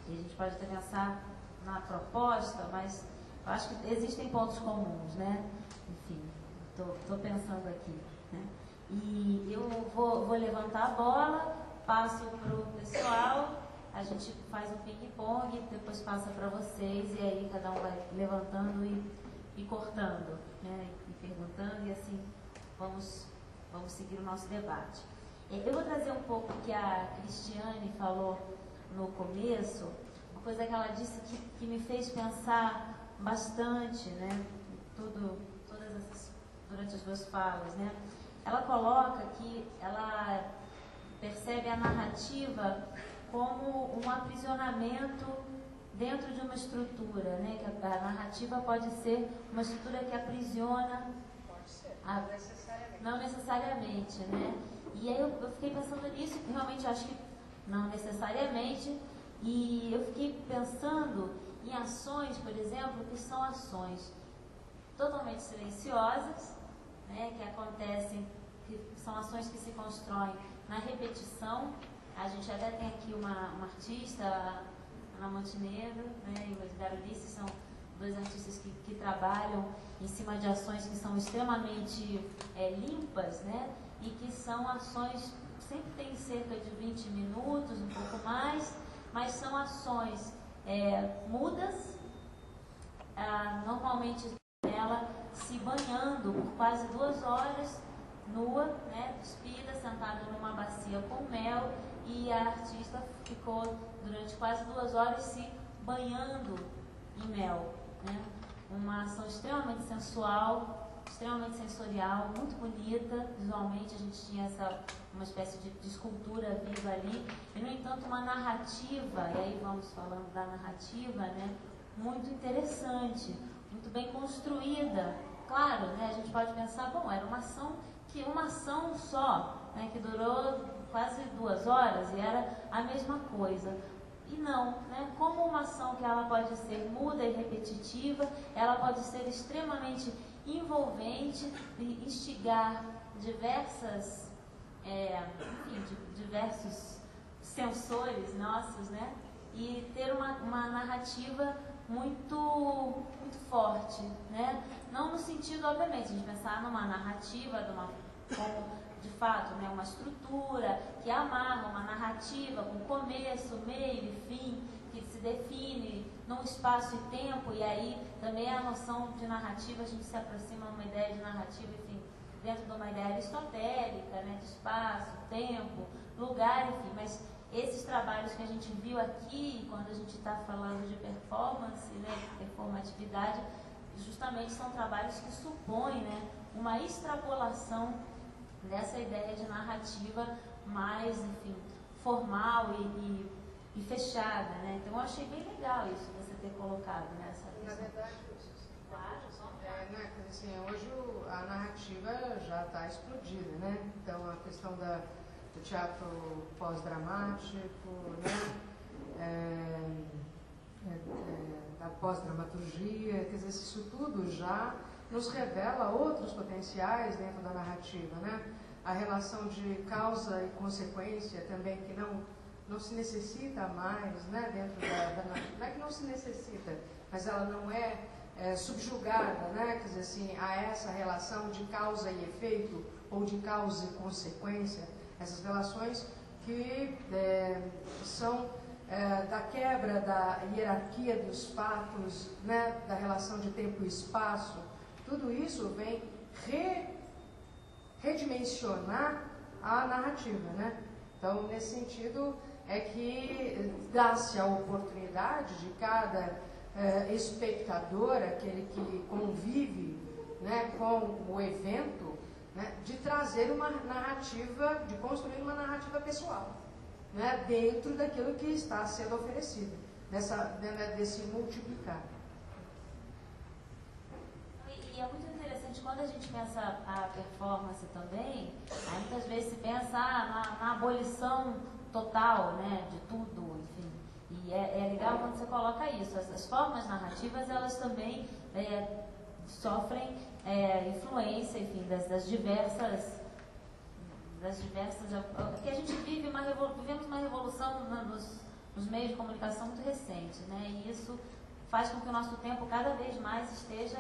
E a gente pode até pensar na proposta, mas eu acho que existem pontos comuns, né? Enfim, estou pensando aqui, né? E eu vou levantar a bola, passo para o pessoal, a gente faz um ping-pong, depois passa para vocês, e aí cada um vai levantando e cortando, né? E perguntando, e assim vamos seguir o nosso debate. Eu vou trazer um pouco o que a Cristiane falou no começo, uma coisa que ela disse que me fez pensar bastante, né? Durante as 2 falas, né? Ela coloca que ela percebe a narrativa como um aprisionamento dentro de uma estrutura, né? Que a narrativa pode ser uma estrutura que aprisiona. Pode ser, não necessariamente, né? E aí eu fiquei pensando nisso, que realmente acho que não necessariamente, e eu fiquei pensando em ações, por exemplo, que são ações totalmente silenciosas, né, que acontecem, que são ações que se constroem na repetição. A gente até tem aqui uma artista, Ana Montenegro, né, e o Edgar Ulisses, são 2 artistas que trabalham em cima de ações que são extremamente limpas, né, e que são ações, sempre tem cerca de 20 minutos, um pouco mais, mas são ações mudas, normalmente ela se banhando por quase 2 horas, nua, né, despida, sentada numa bacia com mel, e a artista ficou durante quase 2 horas se banhando em mel, né? Uma ação extremamente sensual, extremamente sensorial, muito bonita visualmente. A gente tinha uma espécie de escultura viva ali, e no entanto uma narrativa, e aí vamos falando da narrativa, né, muito interessante, muito bem construída. Claro, né, a gente pode pensar, bom, era uma ação só, né, que durou quase 2 horas e era a mesma coisa. E não, né, como uma ação que ela pode ser muda e repetitiva, ela pode ser extremamente envolvente e instigar diversos sensores nossos, né, e ter uma narrativa muito forte, né? Não no sentido, obviamente, de pensar numa narrativa como de fato, né, uma estrutura que amarra uma narrativa com começo, meio e fim, que se define num espaço e tempo, e aí também a noção de narrativa, a gente se aproxima de uma ideia de narrativa, enfim, dentro de uma ideia aristotélica, né, de espaço, tempo, lugar, enfim, mas esses trabalhos que a gente viu aqui, quando a gente está falando de performance, né, de performatividade, justamente são trabalhos que supõem, né, uma extrapolação dessa ideia de narrativa mais, enfim, formal e fechada, né? Então eu achei bem legal isso, você ter colocado nessa questão. Na verdade, assim, hoje a narrativa já está explodida, né? Então a questão do teatro pós-dramático, né? Da pós-dramaturgia, quer dizer, isso tudo já nos revela outros potenciais dentro da narrativa, né? A relação de causa e consequência também, que não se necessita mais, né? Dentro não é que não se necessita, mas ela não é subjugada, né? Quer dizer assim, a essa relação de causa e efeito, ou de causa e consequência, essas relações que são da quebra da hierarquia dos fatos, né? Da relação de tempo e espaço. Tudo isso vem redimensionar a narrativa, né? Então, nesse sentido, é que dá-se a oportunidade de cada espectador, aquele que convive, né, com o evento, né, de trazer uma narrativa, de construir uma narrativa pessoal, né, dentro daquilo que está sendo oferecido, desse multiplicar. E é muito interessante quando a gente pensa a performance também, aí muitas vezes se pensa na abolição total, né, de tudo, enfim. E é legal quando você coloca isso. As formas narrativas, elas também sofrem influência, enfim, das diversas que a gente vivemos uma revolução nos meios de comunicação muito recente, né? E isso faz com que o nosso tempo cada vez mais esteja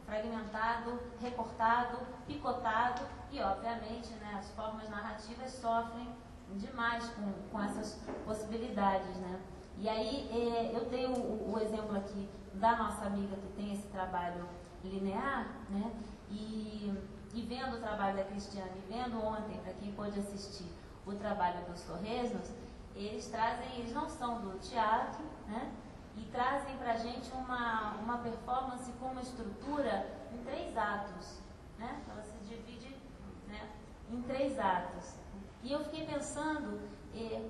fragmentado, recortado, picotado e, obviamente, né, as formas narrativas sofrem demais com essas possibilidades, né? E aí eu dei o exemplo aqui da nossa amiga que tem esse trabalho linear, né? E vendo o trabalho da Cristiane, e vendo ontem, para quem pôde assistir, o trabalho dos Torresnos, eles não são do teatro, né? E trazem para a gente uma performance com uma estrutura em 3 atos, né? Ela se divide, né, em 3 atos. E eu fiquei pensando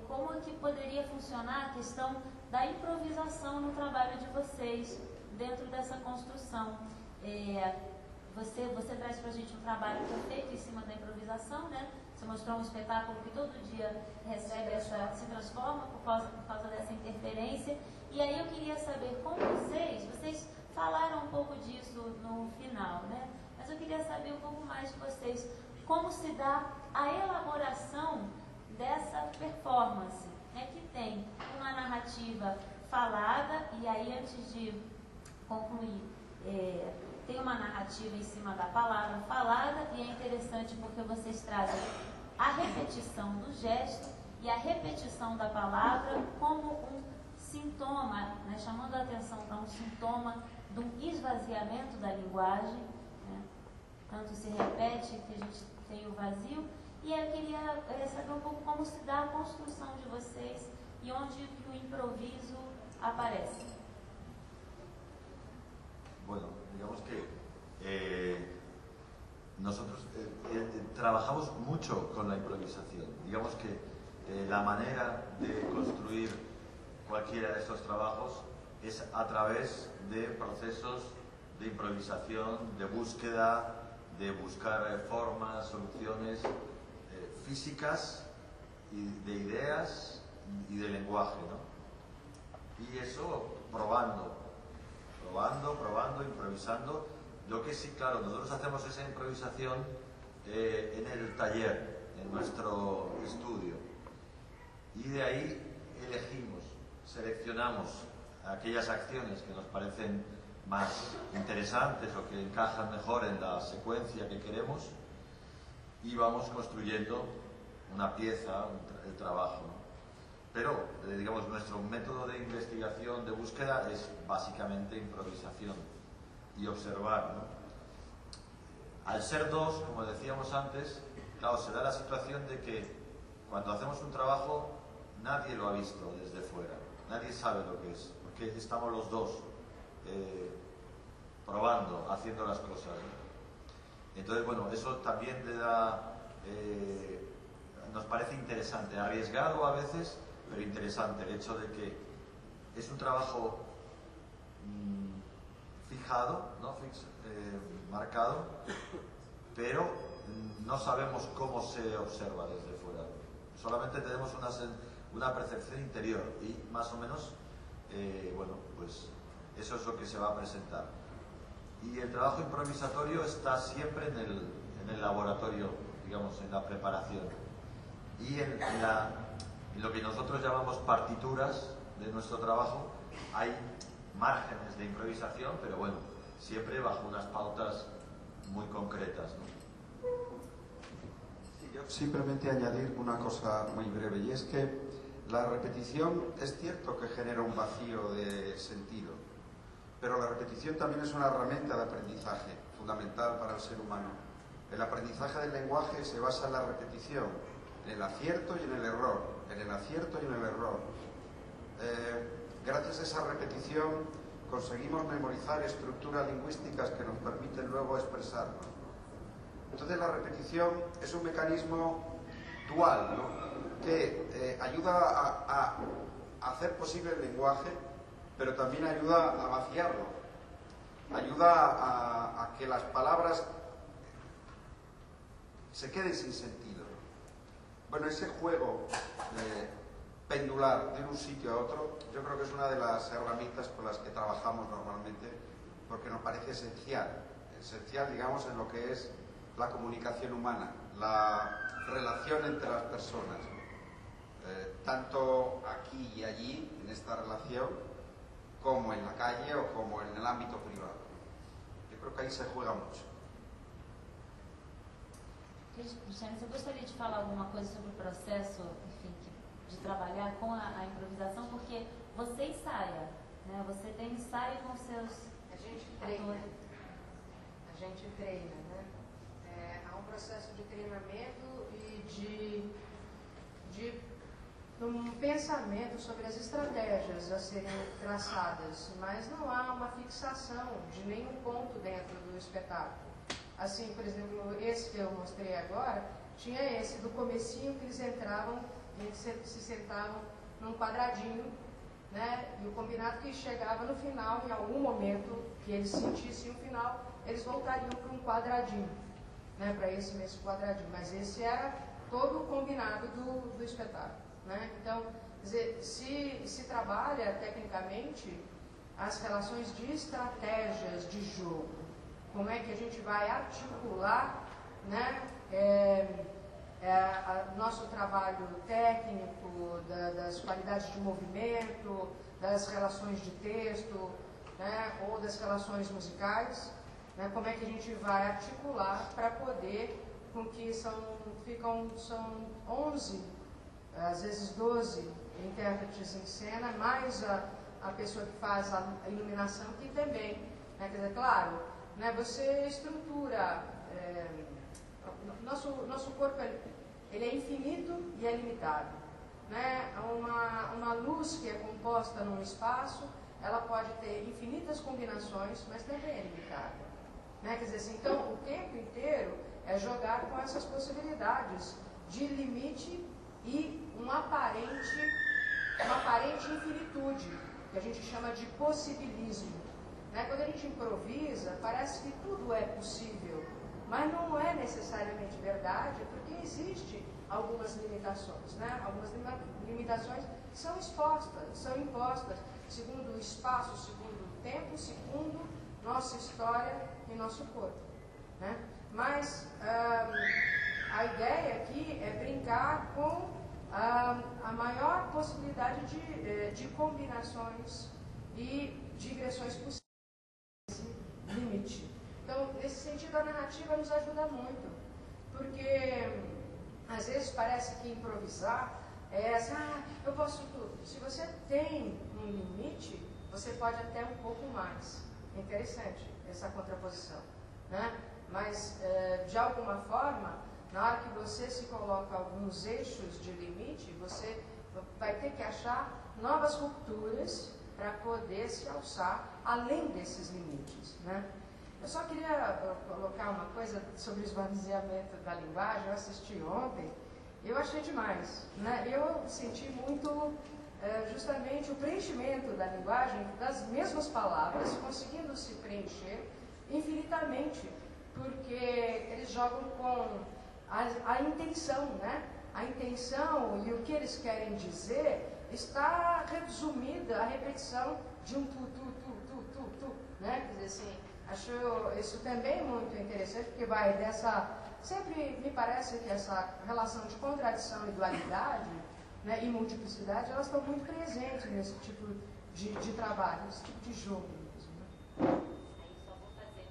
como é que poderia funcionar a questão da improvisação no trabalho de vocês, dentro dessa construção. Você traz para a gente um trabalho que é feito em cima da improvisação, né? Você mostrou um espetáculo que todo dia se transforma por causa dessa interferência. E aí eu queria saber com vocês falaram um pouco disso no final, né? Mas eu queria saber um pouco mais de vocês, como se dá a elaboração dessa performance, né? Que tem uma narrativa falada, e aí antes de concluir, tem uma narrativa em cima da palavra falada, e é interessante porque vocês trazem a repetição do gesto e a repetição da palavra como um sintoma, né, chamando a atenção para um sintoma do esvaziamento da linguagem, né? Tanto se repete que a gente tem o vazio. E eu queria saber um pouco como se dá a construção de vocês e onde o improviso aparece. Bueno, digamos que nosotros trabajamos mucho con la improvisación. Digamos que la manera de construir cualquiera de estos trabajos es a través de procesos de improvisación, de búsqueda, de buscar formas, soluciones físicas, y de ideas y de lenguaje, ¿no? Y eso probando, improvisando. Lo que sí, claro, nosotros hacemos esa improvisación en el taller, en nuestro estudio. Y de ahí seleccionamos aquellas acciones que nos parecen más interesantes o que encajan mejor en la secuencia que queremos, y vamos construyendo una pieza, el trabajo, ¿no? Pero, digamos, nuestro método de investigación, de búsqueda, es básicamente improvisación y observar, ¿no? Al ser 2, como decíamos antes, claro, se da la situación de que cuando hacemos un trabajo nadie lo ha visto desde fuera, nadie sabe lo que es, porque estamos los 2 probando, haciendo las cosas, ¿no? Entonces, bueno, eso también le da nos parece interesante, arriesgado a veces, pero interesante el hecho de que es un trabajo fijado, ¿no? Marcado, pero no sabemos cómo se observa desde fuera. Solamente tenemos una percepción interior y más o menos, bueno, pues eso es lo que se va a presentar. Y el trabajo improvisatorio está siempre en el laboratorio, digamos, en la preparación. Y en lo que nosotros llamamos partituras de nuestro trabajo, hay márgenes de improvisación, pero bueno, siempre bajo unas pautas muy concretas, ¿no? Sí, yo simplemente añadir una cosa muy breve, y es que la repetición es cierto que genera un vacío de sentido, pero la repetición también es una herramienta de aprendizaje fundamental para el ser humano. El aprendizaje del lenguaje se basa en la repetición, en el acierto y en el error, en el acierto y en el error. Gracias a esa repetición conseguimos memorizar estructuras lingüísticas que nos permiten luego expresarnos. Entonces la repetición es un mecanismo dual, ¿no? Que ayuda a hacer posible el lenguaje, pero también ayuda a vaciarlo, ayuda a que las palabras se queden sin sentido. Bueno, ese juego pendular de un sitio a otro, yo creo que es una de las herramientas con las que trabajamos normalmente, porque nos parece esencial, digamos, en lo que es la comunicación humana, la relación entre las personas, tanto aquí y allí, en esta relación, como en la calle o como en el ámbito privado. Yo creo que ahí se juega mucho. Cristiane, eu gostaria de falar alguma coisa sobre o processo, enfim, de trabalhar com a improvisação, porque você ensaia, né? Você tem ensaio com seus atores. A gente treina, né? Há um processo de treinamento e de um pensamento sobre as estratégias a serem traçadas, mas não há uma fixação de nenhum ponto dentro do espetáculo. Assim, por exemplo, esse que eu mostrei agora, tinha esse do comecinho que eles entravam, eles se sentavam num quadradinho, né? E o combinado que chegava no final, em algum momento que eles sentissem o final, eles voltariam para um quadradinho, né? Para esse mesmo quadradinho. Mas esse era todo o combinado do espetáculo, né? Então, quer dizer, se trabalha tecnicamente as relações de estratégias de jogo. Como é que a gente vai articular, né, nosso trabalho técnico, das qualidades de movimento, das relações de texto, né, ou das relações musicais, né, como é que a gente vai articular para poder, com que são 11, às vezes 12 intérpretes em cena, mais a pessoa que faz a iluminação, que também, né, quer dizer, claro, né, você estrutura, nosso corpo ele é infinito e é limitado, né? Uma luz que é composta num espaço, ela pode ter infinitas combinações, mas também é limitada, né? Quer dizer assim, então o tempo inteiro é jogar com essas possibilidades de limite e uma aparente infinitude, que a gente chama de possibilismo. Né? Quando a gente improvisa, parece que tudo é possível, mas não é necessariamente verdade, porque existem algumas limitações. Né? Algumas limitações são impostas segundo o espaço, segundo o tempo, segundo nossa história e nosso corpo. Né? Mas a ideia aqui é brincar com a maior possibilidade de combinações e digressões possíveis. Limite. Então, nesse sentido, a narrativa nos ajuda muito, porque às vezes parece que improvisar é assim, eu posso tudo. Se você tem um limite, você pode até um pouco mais. É interessante essa contraposição, né? Mas, de alguma forma, na hora que você se coloca alguns eixos de limite, você vai ter que achar novas rupturas para poder se alçar além desses limites, né? Eu só queria colocar uma coisa sobre o esvaziamento da linguagem. Eu assisti ontem, eu achei demais, né? Eu senti muito justamente o preenchimento da linguagem, das mesmas palavras, conseguindo se preencher infinitamente, porque eles jogam com a intenção, né? A intenção e o que eles querem dizer está resumida à repetição de um tu, né? Quer dizer assim, acho isso também muito interessante, porque vai dessa... Sempre me parece que essa relação de contradição e dualidade, né, e multiplicidade, elas estão muito presentes nesse tipo de trabalho, nesse tipo de jogo mesmo, né? Aí só vou fazer.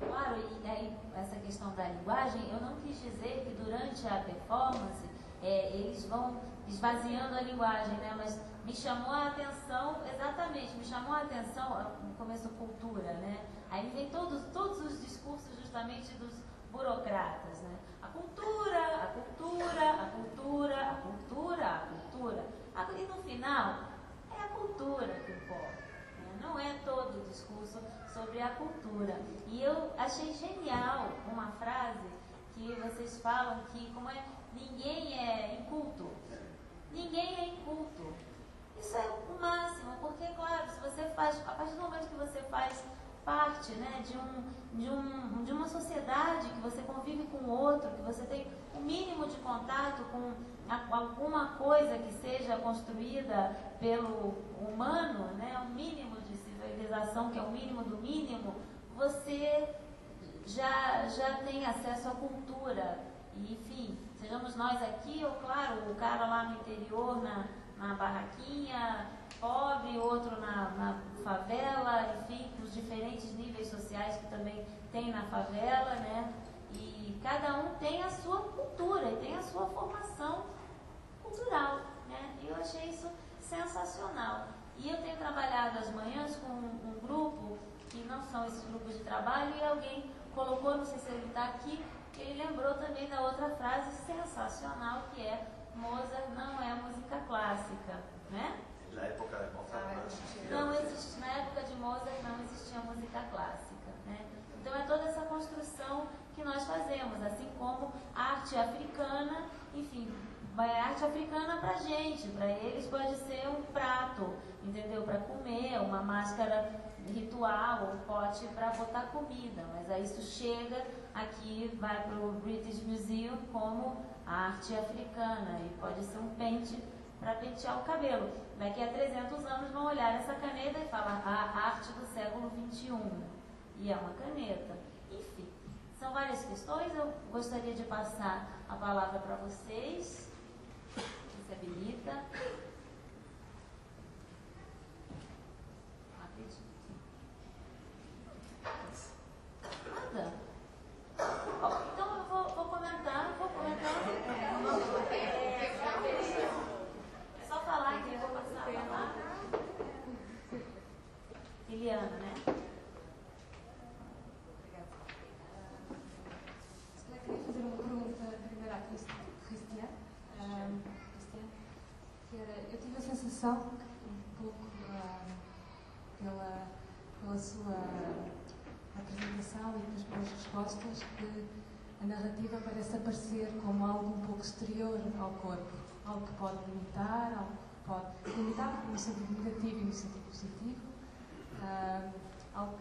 Claro, e aí essa questão da linguagem, eu não quis dizer que durante a performance eles vão esvaziando a linguagem, né? Mas me chamou a atenção, exatamente, me chamou a atenção no começo cultura, né? Aí vem todos os discursos justamente dos burocratas, né? A cultura, a cultura, a cultura, a cultura, a cultura. E no final, é a cultura que importa, né? Não é todo o discurso sobre a cultura. E eu achei genial uma frase que vocês falam que ninguém é inculto. Ninguém é inculto. Isso é o máximo, porque, claro, se você faz, a partir do momento que você faz parte, né, de uma sociedade, que você convive com o outro, que você tem o mínimo de contato com alguma coisa que seja construída pelo humano, né, o mínimo de civilização, que é o mínimo do mínimo, você já tem acesso à cultura. E, enfim, sejamos nós aqui, ou claro, o cara lá no interior, na barraquinha, pobre, outro na favela, enfim, os diferentes níveis sociais que também tem na favela, né? E cada um tem a sua cultura e tem a sua formação cultural, né? E eu achei isso sensacional. E eu tenho trabalhado às manhãs com um grupo, que não são esses grupos de trabalho, e alguém colocou, não sei se ele está aqui, ele lembrou também da outra frase sensacional, que é: Mozart não é música clássica, né? Na época de Mozart na época de Mozart não existia música clássica, né? Então é toda essa construção que nós fazemos, assim como a arte africana, enfim, a arte africana pra gente, para eles pode ser um prato, entendeu? Para comer, uma máscara ritual, um pote para botar comida, mas aí isso chega aqui, vai para o British Museum como arte africana, e pode ser um pente para pentear o cabelo. Daqui a 300 anos vão olhar essa caneta e falar a arte do século XXI. E é uma caneta. Enfim, são várias questões. Eu gostaria de passar a palavra para vocês. Se habilita. Nada. Então eu vou comentar. É só falar que eu vou passar a palavra. Eliana, né? Eu queria fazer uma pergunta primeiro à Cristian. Eu tive a sensação, um pouco pela sua apresentação e pelas respostas, que a narrativa parece aparecer como algo um pouco exterior ao corpo, algo que pode limitar, algo que pode limitar no sentido negativo e no sentido positivo, algo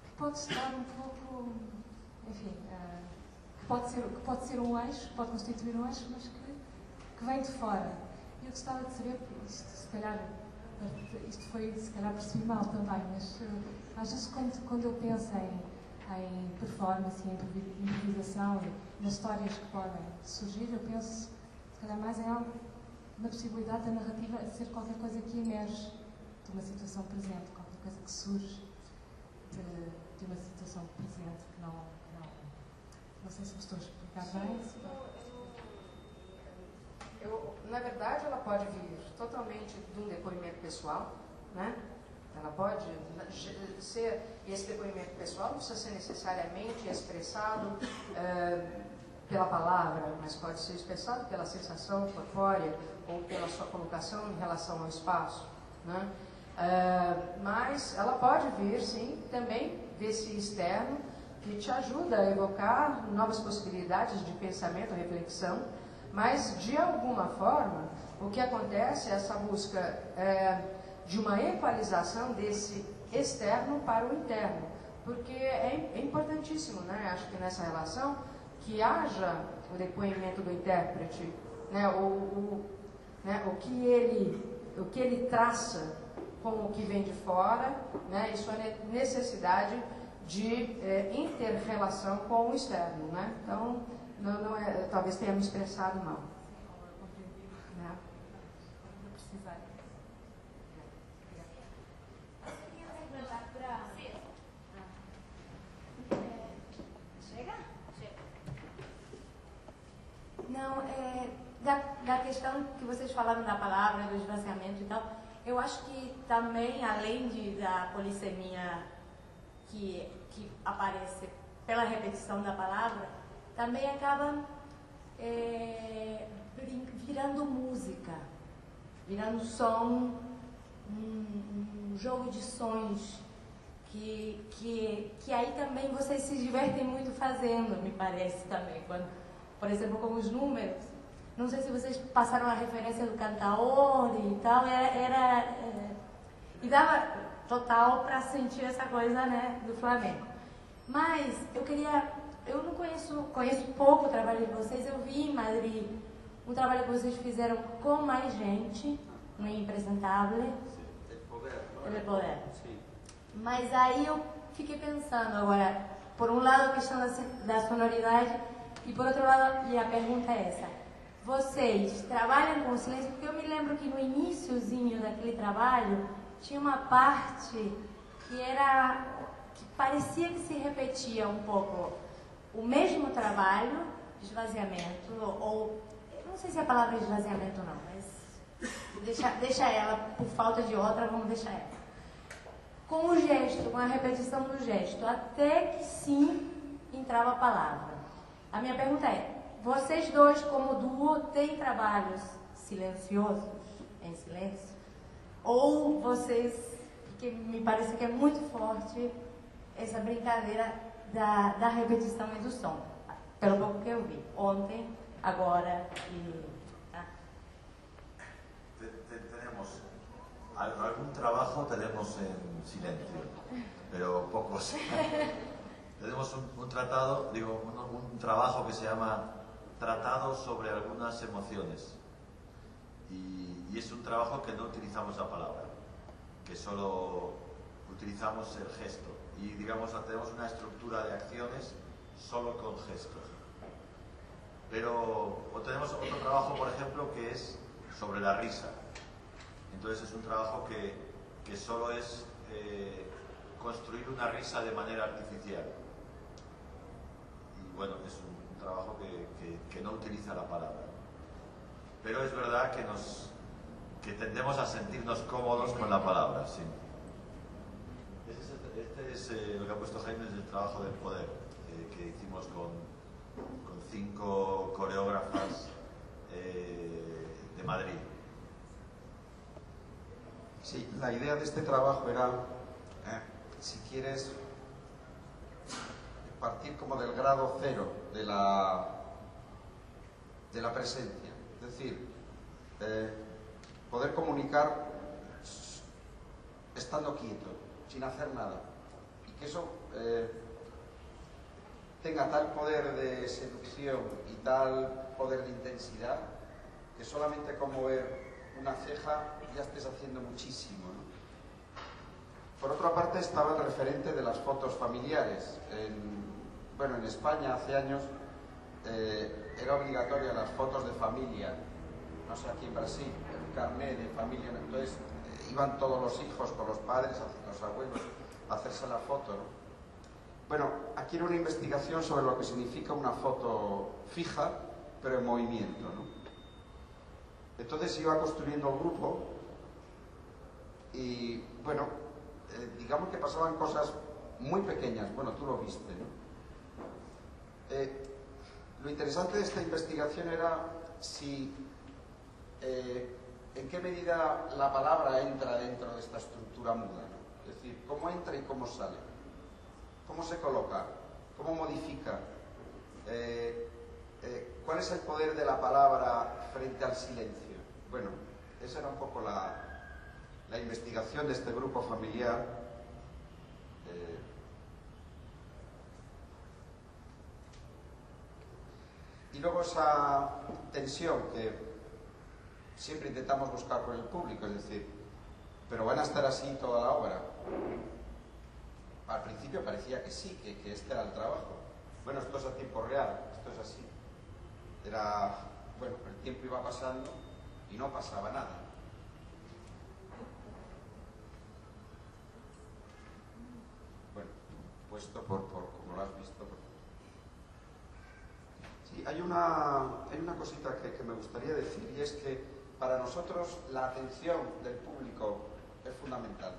que pode estar um pouco, enfim, que pode ser um eixo, pode constituir um eixo, mas que vem de fora. Eu gostava de saber, isto foi, se calhar percebi mal também, mas às vezes quando eu penso em performance, em improvisação e nas histórias que podem surgir, eu penso, se calhar, mais em algo, na possibilidade da narrativa ser qualquer coisa que emerge de uma situação presente, qualquer coisa que surge de uma situação presente, que não sei se me estou a explicar bem. Na verdade, ela pode vir totalmente de um depoimento pessoal, né? Ela pode ser, esse depoimento pessoal não precisa ser necessariamente expressado pela palavra, mas pode ser expressado pela sensação corpórea ou pela sua colocação em relação ao espaço, né? Mas ela pode vir, sim, também desse externo, que te ajuda a evocar novas possibilidades de pensamento, reflexão, mas, de alguma forma, o que acontece é essa busca de uma equalização desse externo para o interno, porque é importantíssimo, né? Acho que nessa relação, que haja o depoimento do intérprete, né? O que ele traça com o que vem de fora, né? Isso é necessidade de inter-relação com o externo, né? Então, não é, talvez tenha me expressado mal. Né? Não precisar. Chega? Não, da questão que vocês falaram da palavra, do esvaziamento e tal, eu acho que também, além da polissemia que aparece pela repetição da palavra, também acaba virando música, virando som, um jogo de sons, que aí também vocês se divertem muito fazendo, me parece também. Quando, por exemplo, com os números, não sei se vocês passaram a referência do cantaor e tal, e dava total para sentir essa coisa, né, do flamenco. Mas eu não conheço pouco o trabalho de vocês. Eu vi em Madrid um trabalho que vocês fizeram com mais gente, no Impresentável. El Poder. Sim. Mas aí eu fiquei pensando agora, por um lado a questão da sonoridade e por outro lado, e a pergunta é essa: vocês trabalham com o silêncio? Porque eu me lembro que no iniciozinho daquele trabalho tinha uma parte que parecia que se repetia um pouco o mesmo trabalho, esvaziamento, ou não sei se a palavra é esvaziamento não, mas deixa ela, por falta de outra, vamos deixar ela. Com o gesto, com a repetição do gesto, até que sim entrava a palavra. A minha pergunta é: vocês dois, como duo, têm trabalhos silenciosos, em silêncio? Ou vocês, porque me parece que é muito forte essa brincadeira da repetição e do som, pelo pouco que eu vi, ontem, agora y... Tenemos algún trabajo tenemos en silencio, pero pocos. Tenemos un tratado, un trabajo que se llama Tratado sobre algunas emociones, y es un trabajo que no utilizamos la palabra, que solo utilizamos el gesto, y digamos tenemos una estructura de acciones solo con gestos. Pero tenemos otro trabajo, por ejemplo, que es sobre la risa. Entonces es un trabajo que solo es construir una risa de manera artificial. Y bueno, es un trabajo que no utiliza la palabra. Pero es verdad que tendemos a sentirnos cómodos con la palabra, sí. Este es lo que ha puesto Jaime, es el trabajo del poder, que hicimos con 5 coreógrafas de Madrid. Sí, la idea de este trabajo era, si quieres, partir como del grado cero de la presencia. Es decir, poder comunicar estando quieto, sin hacer nada. Y que eso tenga tal poder de seducción y tal poder de intensidad que solamente con mover una ceja ya estés haciendo muchísimo, ¿no? Por otra parte estaba el referente de las fotos familiares. En España hace años era obligatoria las fotos de familia, no sé, aquí en Brasil, el carnet de familia, entonces iban todos los hijos con los padres, los abuelos, a hacerse la foto, ¿no? Bueno, aquí era una investigación sobre lo que significa una foto fija, pero en movimiento, ¿no? Entonces iba construyendo el grupo y, bueno, digamos que pasaban cosas muy pequeñas, bueno, tú lo viste, ¿no? Lo interesante de esta investigación era si, en qué medida la palabra entra dentro de esta estructura muda, ¿no? Es decir, cómo entra y cómo sale. ¿Cómo se coloca? ¿Cómo modifica? ¿Cuál es el poder de la palabra frente al silencio? Bueno, esa era un poco la investigación de este grupo familiar. Y luego esa tensión que siempre intentamos buscar con el público, es decir, pero van a estar así toda la obra. Al principio parecía que sí, que este era el trabajo. Bueno, esto es a tiempo real, esto es así. Bueno, el tiempo iba pasando y no pasaba nada. Bueno, puesto por como lo has visto. Sí, hay una cosita que me gustaría decir, y es que para nosotros la atención del público es fundamental.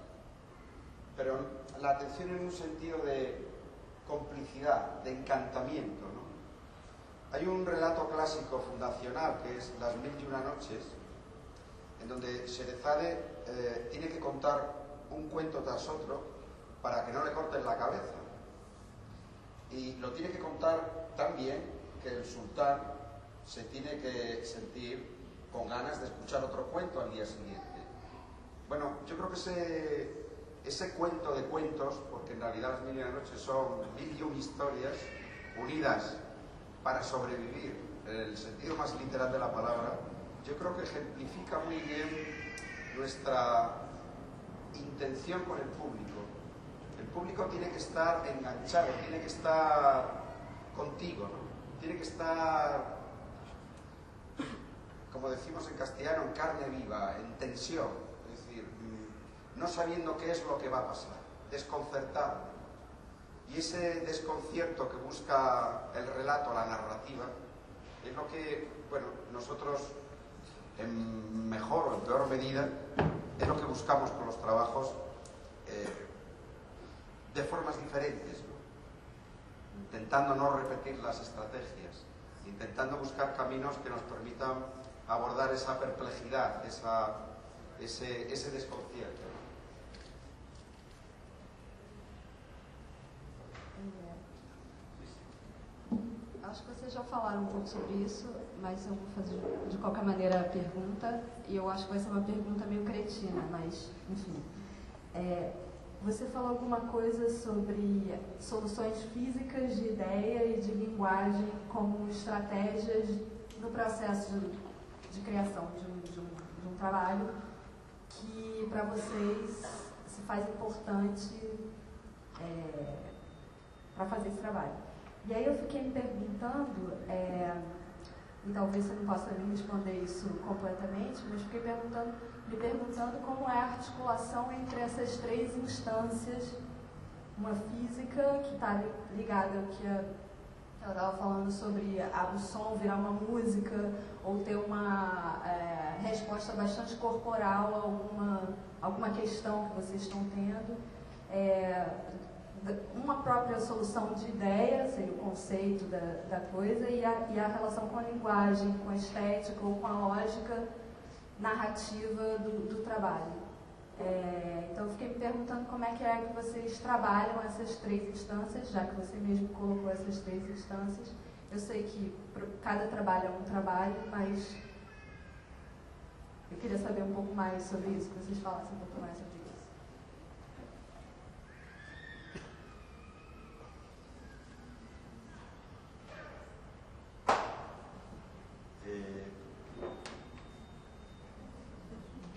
Pero la atención en un sentido de complicidad, de encantamiento, ¿no? Hay un relato clásico fundacional que es Las 1001 noches, en donde Sherezade tiene que contar un cuento tras otro para que no le corten la cabeza. Y lo tiene que contar tan bien que el sultán se tiene que sentir con ganas de escuchar otro cuento al día siguiente. Bueno, yo creo que ese cuento de cuentos, porque en realidad Las 1001 noches son 1001 historias unidas para sobrevivir, en el sentido más literal de la palabra, yo creo que ejemplifica muy bien nuestra intención con el público. El público tiene que estar enganchado, tiene que estar contigo, ¿no? Tiene que estar, como decimos en castellano, en carne viva, en tensión, es decir, no sabiendo qué es lo que va a pasar, desconcertado. Y ese desconcierto que busca el relato, la narrativa, es lo que, bueno, nosotros en mejor o en peor medida, es lo que buscamos con los trabajos de formas diferentes, ¿no? Intentando no repetir las estrategias, intentando buscar caminos que nos permitan abordar esa perplejidad, ese desconcierto. Acho que vocês já falaram um pouco sobre isso, mas eu vou fazer de qualquer maneira a pergunta, e eu acho que vai ser uma pergunta meio cretina, mas, enfim. Você falou alguma coisa sobre soluções físicas de ideia e de linguagem como estratégias no processo de criação de um trabalho que, para vocês, se faz importante para fazer esse trabalho. E aí eu fiquei me perguntando, e talvez você não possa me responder isso completamente, mas fiquei me perguntando como é a articulação entre essas três instâncias, uma física que está ligada ao que ela estava falando sobre o som virar uma música, ou ter uma resposta bastante corporal a alguma questão que vocês estão tendo. Uma própria solução de ideia, seria o conceito da coisa, e a relação com a linguagem, com a estética ou com a lógica narrativa do trabalho. Então eu fiquei me perguntando como é que vocês trabalham essas três instâncias, já que você mesmo colocou essas três instâncias. Eu sei que cada trabalho é um trabalho, mas eu queria saber um pouco mais sobre isso, que vocês falassem um pouco mais sobre isso.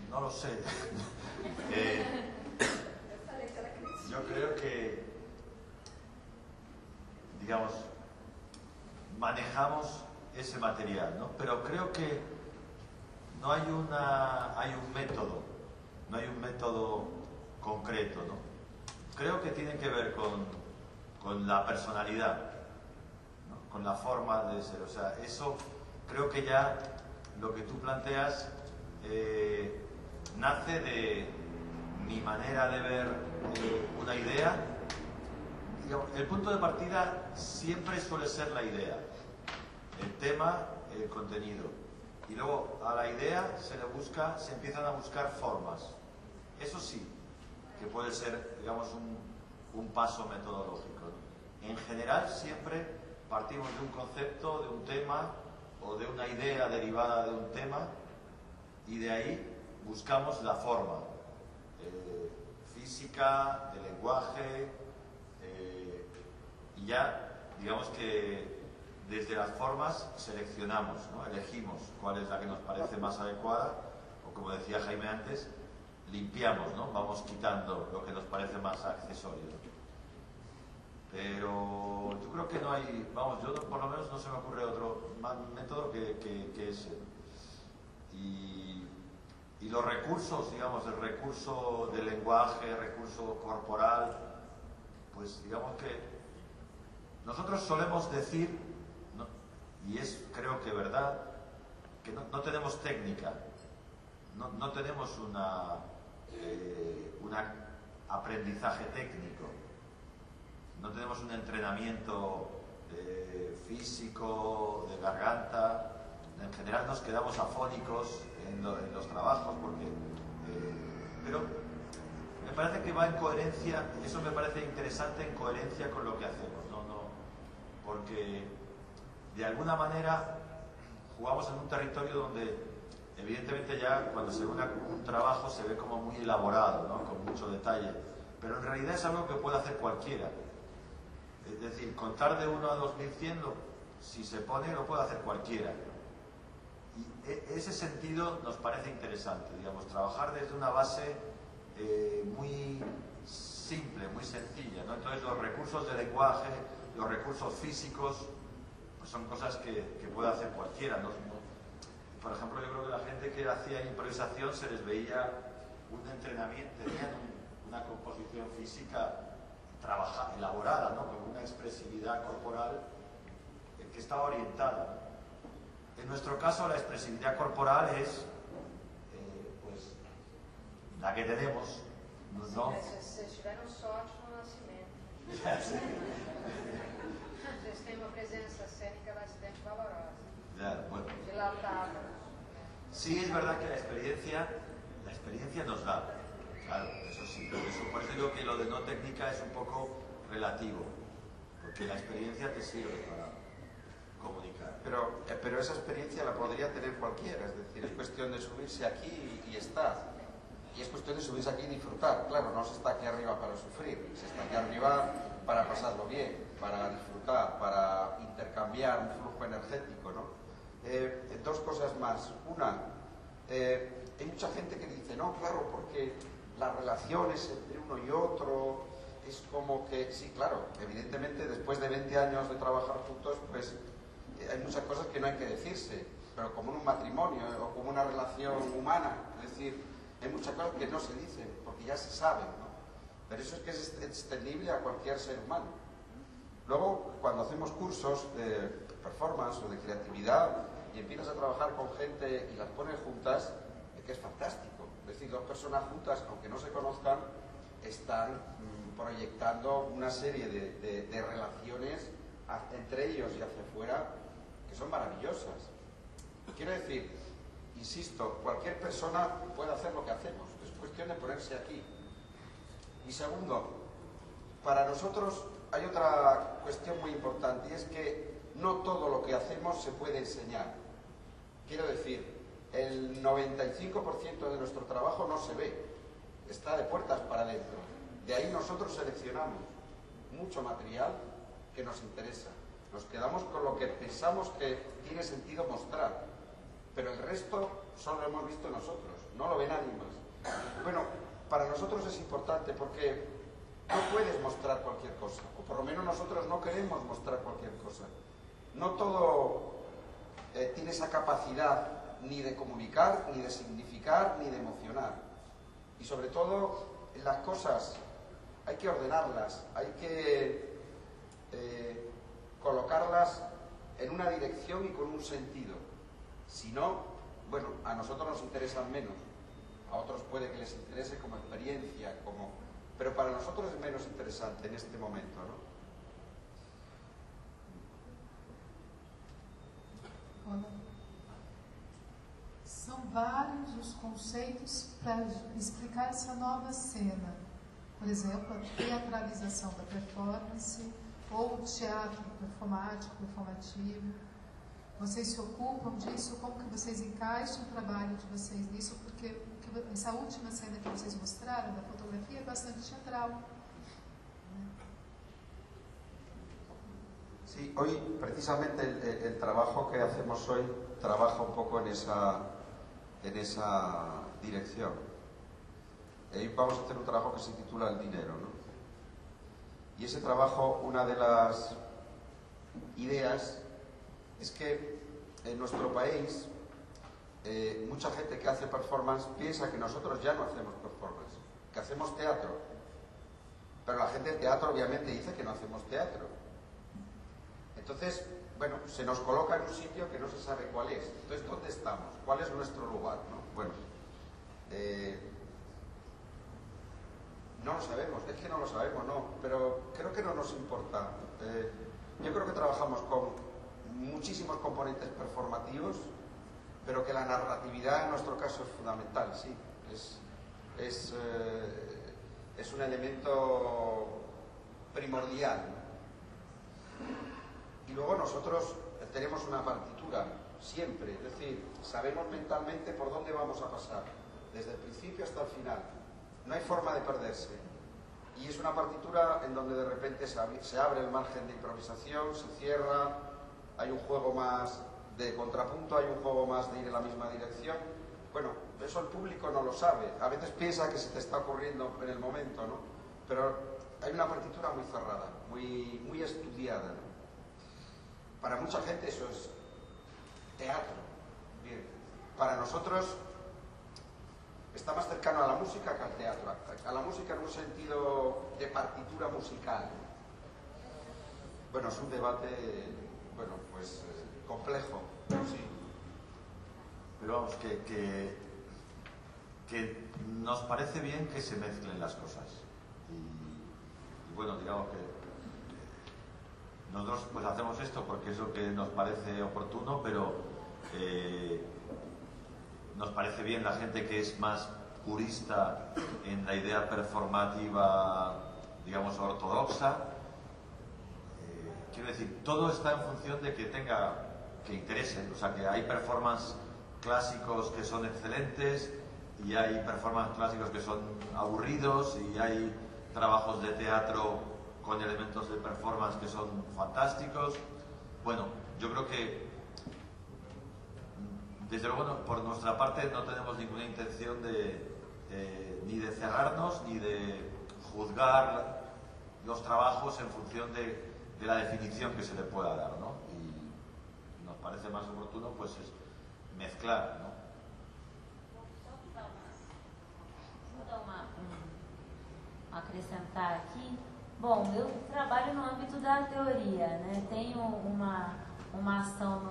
No lo sé. Yo creo que, digamos, manejamos ese material, ¿no? Pero creo que no hay un método, no hay un método concreto, ¿no? Creo que tiene que ver con la personalidad, ¿no? Con la forma de ser. O sea, eso creo que ya lo que tú planteas nace de mi manera de ver una idea. El punto de partida siempre suele ser la idea, el tema, el contenido. Y luego a la idea se empiezan a buscar formas. Eso sí, que puede ser, digamos, un paso metodológico, ¿no? En general siempre partimos de un concepto, de un tema o de una idea derivada de un tema y de ahí buscamos la forma física, de lenguaje y ya digamos que desde las formas seleccionamos, ¿no? Elegimos cuál es la que nos parece más adecuada o como decía Jaime antes, limpiamos, ¿no? Vamos quitando lo que nos parece más accesorio, ¿no? Pero yo creo que no hay, vamos, yo por lo menos no se me ocurre otro método que ese. Y los recursos, digamos, el recurso del lenguaje, el recurso corporal, pues digamos que nosotros solemos decir, ¿no? Y es creo que verdad, que no tenemos técnica, no tenemos un aprendizaje técnico, no tenemos un entrenamiento físico, de garganta. En general nos quedamos afónicos en los trabajos porque pero me parece que va en coherencia, eso me parece interesante, en coherencia con lo que hacemos, no porque de alguna manera jugamos en un territorio donde evidentemente ya cuando se ve un trabajo se ve como muy elaborado, ¿no? Con mucho detalle, pero en realidad es algo que puede hacer cualquiera. Es decir, contar de 1 a 2100 si se pone lo puede hacer cualquiera. Y ese sentido nos parece interesante, digamos, trabajar desde una base muy simple, muy sencilla, ¿no? Entonces los recursos de lenguaje, los recursos físicos, pues son cosas que puede hacer cualquiera, ¿no? Por ejemplo, yo creo que la gente que hacía improvisación se les veía un entrenamiento, tenían una composición física elaborada, ¿no? Con una expresividad corporal que estaba orientada. En nuestro caso, la expresividad corporal es pues, la que tenemos, ¿no? Vocês tiveram sorte no nascimento. Vocês têm uma presença cênica bastante valorosa. Bueno. Dilatada. Sí, es verdad que la experiencia nos da, claro, eso sí, por eso digo que lo de no técnica es un poco relativo, porque la experiencia te sirve para comunicar. Pero esa experiencia la podría tener cualquiera, es decir, es cuestión de subirse aquí y estar. Y es cuestión de subirse aquí y disfrutar. Claro, no se está aquí arriba para sufrir, se está aquí arriba para pasarlo bien, para disfrutar, para intercambiar un flujo energético, ¿no? Dos cosas más. Una, hay mucha gente que dice, no, claro, porque las relaciones entre uno y otro es como que, sí, claro, evidentemente después de 20 años de trabajar juntos, pues hay muchas cosas que no hay que decirse, pero como en un matrimonio o como una relación humana, es decir, hay muchas cosas que no se dicen, porque ya se saben, ¿no? Pero eso es que es extendible a cualquier ser humano. Luego, cuando hacemos cursos de performance o de creatividad y empiezas a trabajar con gente y las pones juntas, es que es fantástico. Es decir, dos personas juntas, aunque no se conozcan, están proyectando una serie de relaciones entre ellos y hacia afuera que son maravillosas. Quiero decir, insisto, cualquier persona puede hacer lo que hacemos, es cuestión de ponerse aquí. Y segundo, para nosotros hay otra cuestión muy importante y es que no todo lo que hacemos se puede enseñar. Quiero decir, el 95% de nuestro trabajo no se ve, está de puertas para adentro. De ahí nosotros seleccionamos mucho material que nos interesa. Nos quedamos con lo que pensamos que tiene sentido mostrar, pero el resto solo lo hemos visto nosotros, no lo ve nadie más. Bueno, para nosotros es importante porque no puedes mostrar cualquier cosa, o por lo menos nosotros no queremos mostrar cualquier cosa. No todo tiene esa capacidad ni de comunicar, ni de significar, ni de emocionar. Y sobre todo, las cosas hay que ordenarlas, hay que colocarlas en una dirección y con un sentido. Si no, bueno, a nosotros nos interesan menos, a otros puede que les interese como experiencia, pero para nosotros es menos interesante en este momento, ¿no? São vários os conceitos para explicar essa nova cena. por exemplo, a teatralização da performance ou o teatro performático, performativo. Vocês se ocupam disso? Como que vocês encaixam o trabalho de vocês nisso? Porque essa última cena que vocês mostraram da fotografia é bastante teatral. Sí, hoy precisamente el trabajo que hacemos hoy trabaja un poco en esa dirección. Hoy vamos a hacer un trabajo que se titula El dinero, ¿no? Y ese trabajo, una de las ideas es que en nuestro país mucha gente que hace performance piensa que nosotros ya no hacemos performance, que hacemos teatro. Pero la gente del teatro obviamente dice que no hacemos teatro. Entonces, bueno, se nos coloca en un sitio que no se sabe cuál es. Entonces, ¿dónde estamos? ¿Cuál es nuestro lugar? ¿No? Bueno, no lo sabemos, es que no lo sabemos, no, pero creo que no nos importa. Yo creo que trabajamos con muchísimos componentes performativos, pero que la narratividad en nuestro caso es fundamental, sí. Es un elemento primordial, ¿no? Y luego nosotros tenemos una partitura siempre, es decir, sabemos mentalmente por dónde vamos a pasar, desde el principio hasta el final. No hay forma de perderse. Y es una partitura en donde de repente se abre el margen de improvisación, se cierra, hay un juego más de contrapunto, hay un juego más de ir en la misma dirección. Bueno, eso el público no lo sabe. A veces piensa que se te está ocurriendo en el momento, ¿no? Pero hay una partitura muy cerrada, muy estudiada, ¿no? Para mucha gente eso es teatro. Bien. Para nosotros está más cercano a la música que al teatro. A la música en un sentido de partitura musical. Bueno, es un debate, bueno, pues complejo, sí. Pero vamos, que nos parece bien que se mezclen las cosas. Y bueno, digamos que nosotros pues hacemos esto porque es lo que nos parece oportuno, pero nos parece bien la gente que es más purista en la idea performativa, digamos, ortodoxa. Quiero decir, todo está en función de que interese. O sea, que hay performance clásicos que son excelentes y hay performance clásicos que son aburridos y hay trabajos de teatro con elementos de performance que son fantásticos. Bueno, yo creo que desde luego por nuestra parte no tenemos ninguna intención ni de cerrarnos ni de juzgar los trabajos en función de la definición que se le pueda dar, ¿no? Y nos parece más oportuno pues es mezclar, ¿no? Acrescentar aqui. Bom, eu trabalho no âmbito da teoria, né? Tenho uma ação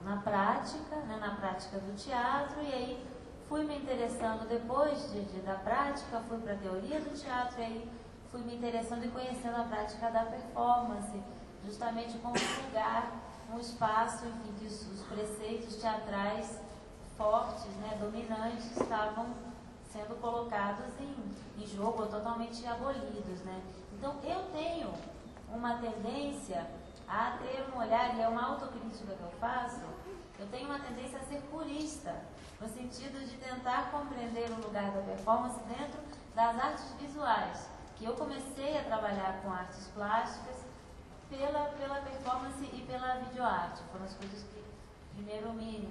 na prática, né? Na prática do teatro, e aí fui me interessando depois da prática, fui para a teoria do teatro, e aí fui me interessando e conhecendo a prática da performance, justamente como um lugar, um espaço em que os preceitos teatrais fortes, né, dominantes, estavam sendo colocados em jogo ou totalmente abolidos, né? Então, eu tenho uma tendência a ter um olhar, e é uma autocrítica que eu faço, eu tenho uma tendência a ser purista, no sentido de tentar compreender o lugar da performance dentro das artes visuais, que eu comecei a trabalhar com artes plásticas pela performance e pela videoarte. Foram as coisas que primeiro me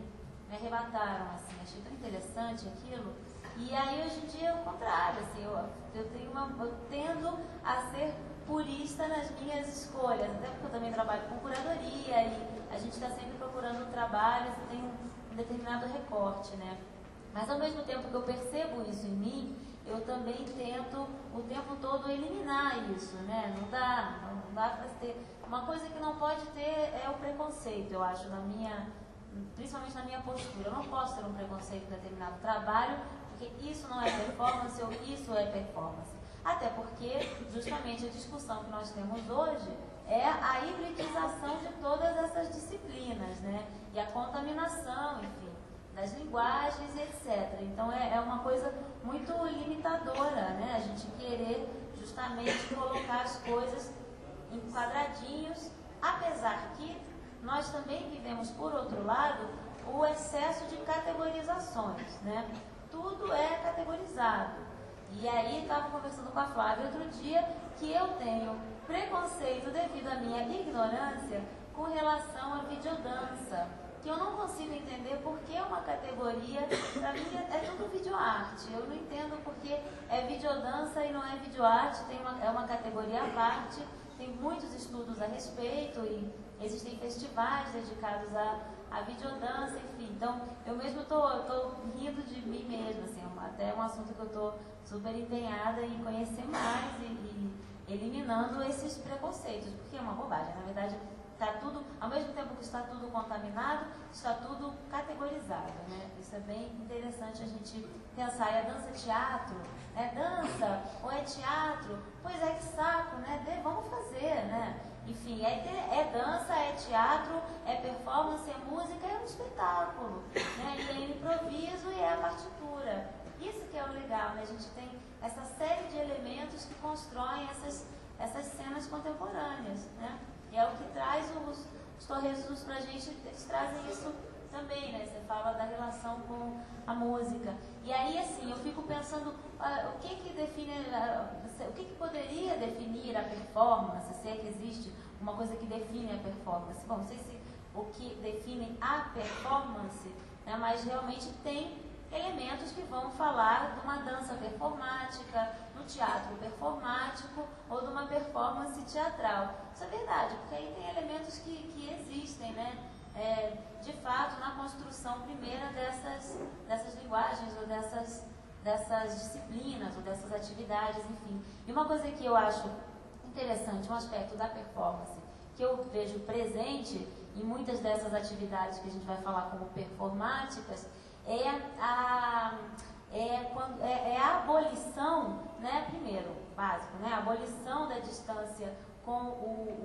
arrebataram, assim, achei tão interessante aquilo. E aí, hoje em dia, é o contrário, assim, eu tendo a ser purista nas minhas escolhas, até porque eu também trabalho com curadoria e a gente está sempre procurando trabalhos e tem um determinado recorte, né? Mas, ao mesmo tempo que eu percebo isso em mim, eu também tento o tempo todo eliminar isso, né? Não dá para ter... Uma coisa que não pode ter é o preconceito, eu acho, principalmente na minha postura. Eu não posso ter um preconceito em determinado trabalho, porque isso não é performance ou isso é performance. Até porque, justamente, a discussão que nós temos hoje é a hibridização de todas essas disciplinas, né? E a contaminação, enfim, das linguagens, etc. Então, é uma coisa muito limitadora, né? A gente querer, justamente colocar as coisas em quadradinhos, apesar que nós também vivemos, por outro lado, o excesso de categorizações, né? Tudo é categorizado. E aí, estava conversando com a Flávia outro dia que eu tenho preconceito devido à minha ignorância com relação à videodança, que eu não consigo entender porque é uma categoria, para mim é tudo videoarte. Eu não entendo porque é videodança e não é videoarte, é uma categoria à parte, tem muitos estudos a respeito e existem festivais dedicados à videodança, enfim. Então, eu mesmo estou rindo de mim mesma, assim, até é um assunto que eu estou super empenhada em conhecer mais e eliminando esses preconceitos, porque é uma bobagem, na verdade. Está tudo, ao mesmo tempo que está tudo contaminado, está tudo categorizado, né? Isso é bem interessante a gente pensar. E a dança teatro, é dança ou é teatro? Pois é, que saco, né? Vamos fazer, né? Enfim, é dança, é teatro, é performance, é música, é um espetáculo, né? E é improviso e é a partitura. Isso que é o legal, né? A gente tem essa série de elementos que constroem essas cenas contemporâneas, né? E é o que traz os torresmos pra gente, eles trazem isso também, né? Você fala da relação com a música. E aí, assim, eu fico pensando, o que define, o que poderia definir a performance, se é que existe uma coisa que define a performance. Bom, não sei se o que define a performance, né? Mas realmente tem elementos que vão falar de uma dança performática, no teatro performático ou de uma performance teatral. Isso é verdade, porque aí tem elementos que existem, né? De fato, na construção primeira dessas linguagens ou dessas disciplinas ou dessas atividades, enfim. E uma coisa que eu acho interessante, um aspecto da performance, que eu vejo presente em muitas dessas atividades que a gente vai falar como performáticas, é a abolição, né, primeiro, básico, né, a abolição da distância com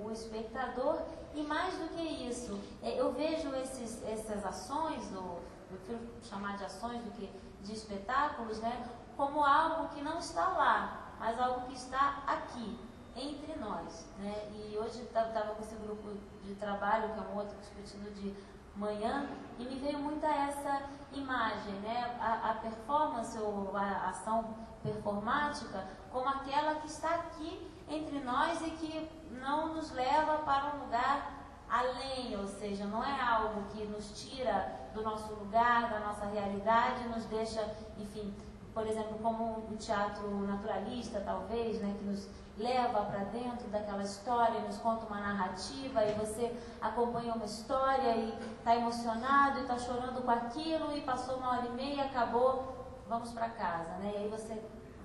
o espectador, e mais do que isso, eu vejo essas ações, eu prefiro chamar de ações do que de espetáculos, né, como algo que não está lá, mas algo que está aqui, entre nós, né, e hoje estava com esse grupo de trabalho, que é um outro discutindo de manhã, e me veio muito essa imagem, né? A performance ou a ação performática como aquela que está aqui entre nós e que não nos leva para um lugar além, ou seja, não é algo que nos tira do nosso lugar, da nossa realidade, nos deixa, enfim, por exemplo, como um teatro naturalista, talvez, né, que nos leva para dentro daquela história, nos conta uma narrativa e você acompanha uma história e está emocionado e está chorando com aquilo e passou 1h30 e acabou, vamos para casa, né? E aí você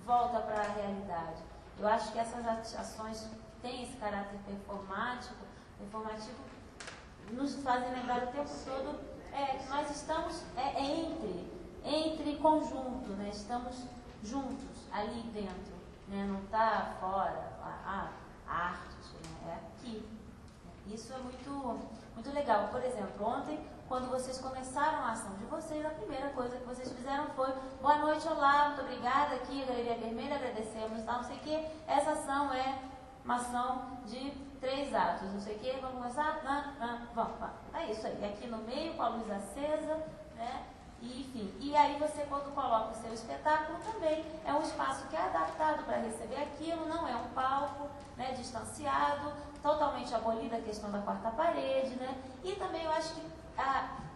volta para a realidade. Eu acho que essas ações têm esse caráter performativo, nos fazem lembrar o tempo todo que nós estamos entre conjunto, né? Estamos juntos ali dentro, né? Não está fora, a arte, né? É aqui. Isso é muito legal. Por exemplo, ontem, quando vocês começaram a ação de vocês, a primeira coisa que vocês fizeram foi: boa noite, olá, muito obrigada, aqui, a Galeria Vermelha, agradecemos, não sei o que. Essa ação é uma ação de 3 atos, não sei o que, vamos começar? Vamos. É isso aí, aqui no meio, com a luz acesa, né? E, enfim, e aí você, quando coloca o seu espetáculo, também é um espaço que é adaptado para receber aquilo, não é um palco, né, distanciado, totalmente abolida a questão da quarta parede, né? E também eu acho que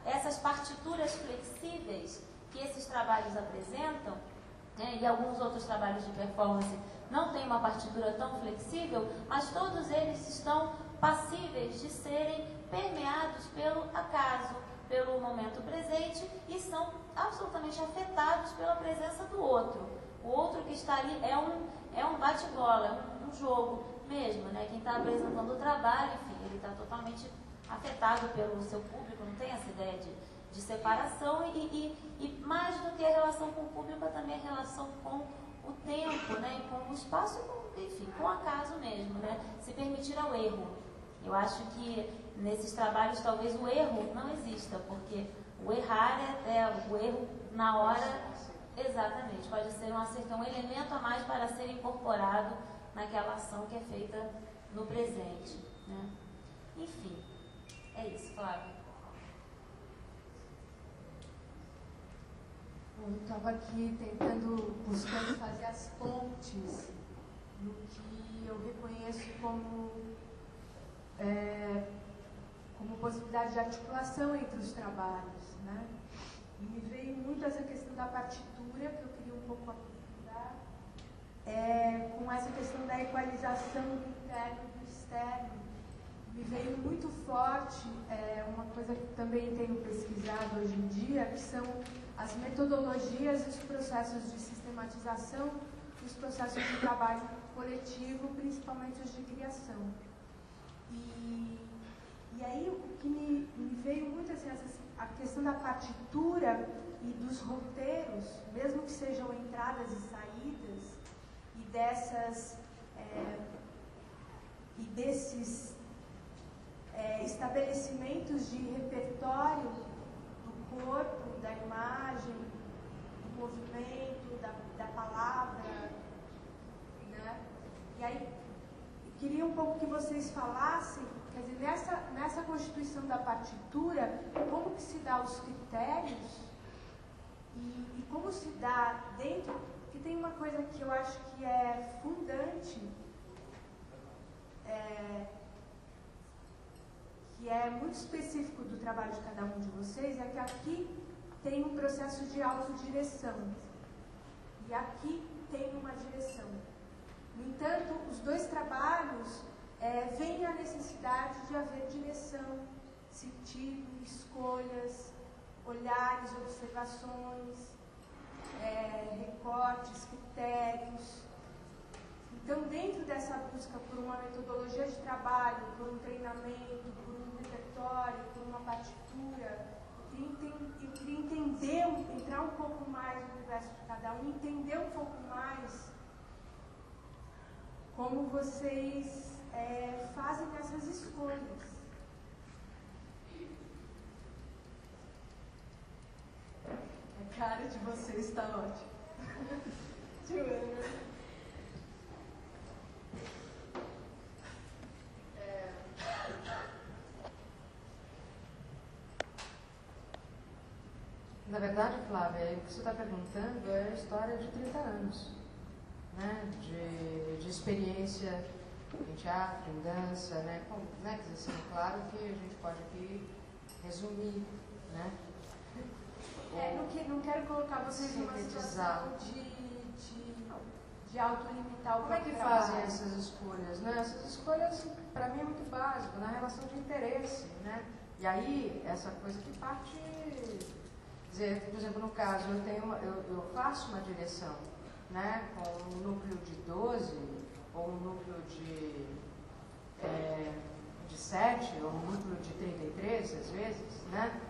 essas partituras flexíveis que esses trabalhos apresentam, né, e alguns outros trabalhos de performance não têm uma partitura tão flexível, mas todos eles estão passíveis de serem permeados pelo acaso, pelo momento presente, e são absolutamente afetados pela presença do outro. O outro que está ali é um bate-bola, um jogo mesmo, né? Quem está apresentando o trabalho, enfim, ele está totalmente afetado pelo seu público, não tem essa ideia de separação, e mais do que a relação com o público, é também a relação com o tempo, né? E com o espaço, enfim, com o acaso mesmo, né? Se permitir ao erro. Eu acho que nesses trabalhos talvez o erro não exista, porque o errar o erro na hora, exatamente, pode ser um elemento a mais para ser incorporado naquela ação que é feita no presente, né? Enfim, é isso, Flávia. Eu estava aqui buscando fazer as pontes no que eu reconheço como possibilidade de articulação entre os trabalhos, né? E me veio muito essa questão da partitura, que eu queria um pouco aprofundar, com essa questão da equalização do interno e do externo. Me veio muito forte uma coisa que também tenho pesquisado hoje em dia, que são as metodologias e os processos de sistematização dos processos de trabalho coletivo, principalmente os de criação. E aí o que me veio muito assim, a questão da partitura e dos roteiros, mesmo que sejam entradas e saídas, e desses estabelecimentos de repertório do corpo, da imagem, do movimento, da palavra, né? E aí, queria um pouco que vocês falassem, quer dizer, nessa constituição da partitura, como que se dá os critérios e como se dá dentro, porque tem uma coisa que eu acho que é fundante, que é muito específico do trabalho de cada um de vocês, é que aqui tem um processo de autodireção e aqui tem uma direção. No entanto, os dois trabalhos veem a necessidade de haver direção, sentido, escolhas, olhares, observações, recortes, critérios. Então, dentro dessa busca por uma metodologia de trabalho, por um treinamento, por um repertório, por uma partitura, eu queria entender, entrar um pouco mais no universo de cada um, entender um pouco mais como vocês fazem essas escolhas. A cara de vocês está ótima. Joana. Na verdade, Flávia, o que você está perguntando é a história de 30 anos, né? De experiência em teatro, em dança, né? Bom, né? Quer dizer, assim, claro que a gente pode aqui resumir, né? Não quero colocar vocês numa situação de autolimitar o Como é que fazem essas escolhas, né? Essas escolhas, para mim, é muito básico, na relação de interesse, né? E aí, essa coisa que parte... Dizer, por exemplo, no caso, eu faço uma direção, né, com um núcleo de 12, ou um núcleo de 7, ou um núcleo de 33, às vezes, né?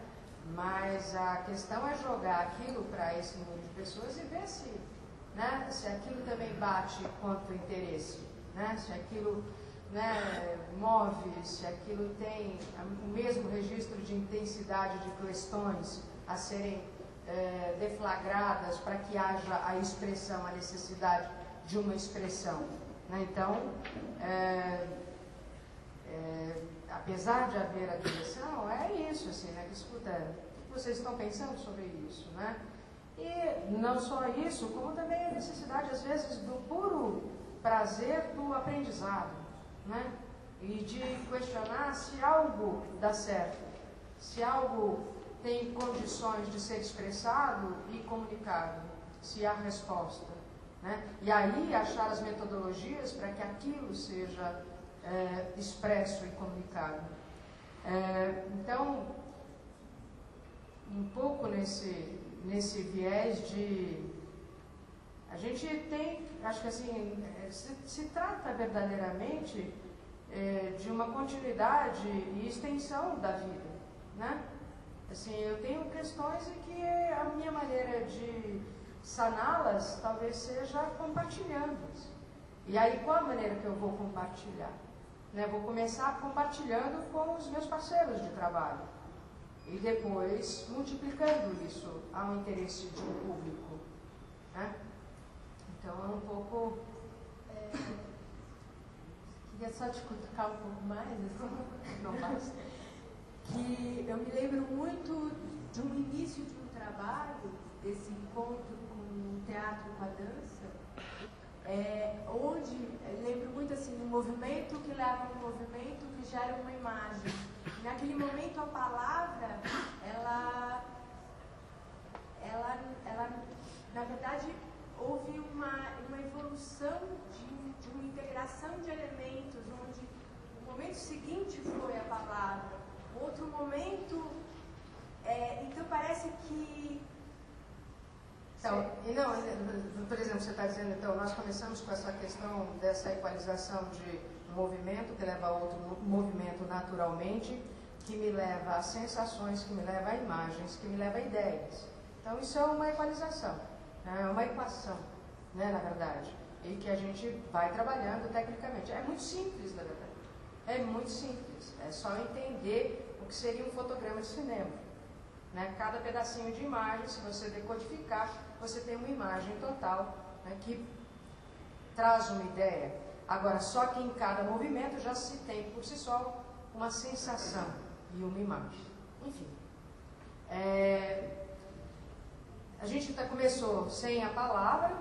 Mas a questão é jogar aquilo para esse número de pessoas e ver se, né, se aquilo também bate quanto interesse, né? Se aquilo, né, move, se aquilo tem o mesmo registro de intensidade de questões a serem deflagradas para que haja a expressão, a necessidade de uma expressão, né? Então, apesar de haver a direção, é isso, assim, né? Que escuta, o que vocês estão pensando sobre isso, né? E não só isso, como também a necessidade, às vezes, do puro prazer do aprendizado, né? E de questionar se algo dá certo, se algo tem condições de ser expressado e comunicado, se há resposta, né? E aí achar as metodologias para que aquilo seja expresso e comunicado. Então, um pouco nesse viés de... A gente tem, acho que assim, se trata verdadeiramente de uma continuidade e extensão da vida, né? Assim, eu tenho questões em que a minha maneira de saná-las talvez seja compartilhando-as. E aí, qual a maneira que eu vou compartilhar? Né? Vou começar compartilhando com os meus parceiros de trabalho. E depois multiplicando isso ao interesse de um público. Né? Então, é um pouco... só te cutucar um pouco mais, assim, não basta. Que eu me lembro muito de um início de um trabalho, desse encontro com o teatro e com a dança, onde eu lembro muito assim, um movimento que leva a um movimento que gera uma imagem. Naquele momento a palavra, ela na verdade, houve uma evolução de uma integração de elementos, onde o momento seguinte foi a palavra, outro momento, então parece que... Então, e não, por exemplo, você está dizendo, então, nós começamos com essa questão dessa equalização de um movimento que leva a outro movimento naturalmente, que me leva a sensações, que me leva a imagens, que me leva a ideias. Então, isso é uma equalização, né? É uma equação, né, na verdade, e que a gente vai trabalhando tecnicamente. É muito simples, na verdade. É muito simples. É só entender o que seria um fotograma de cinema. Né? Cada pedacinho de imagem, se você decodificar, você tem uma imagem total, né, que traz uma ideia. Agora, só que em cada movimento já se tem por si só uma sensação e uma imagem. Enfim. A gente começou sem a palavra,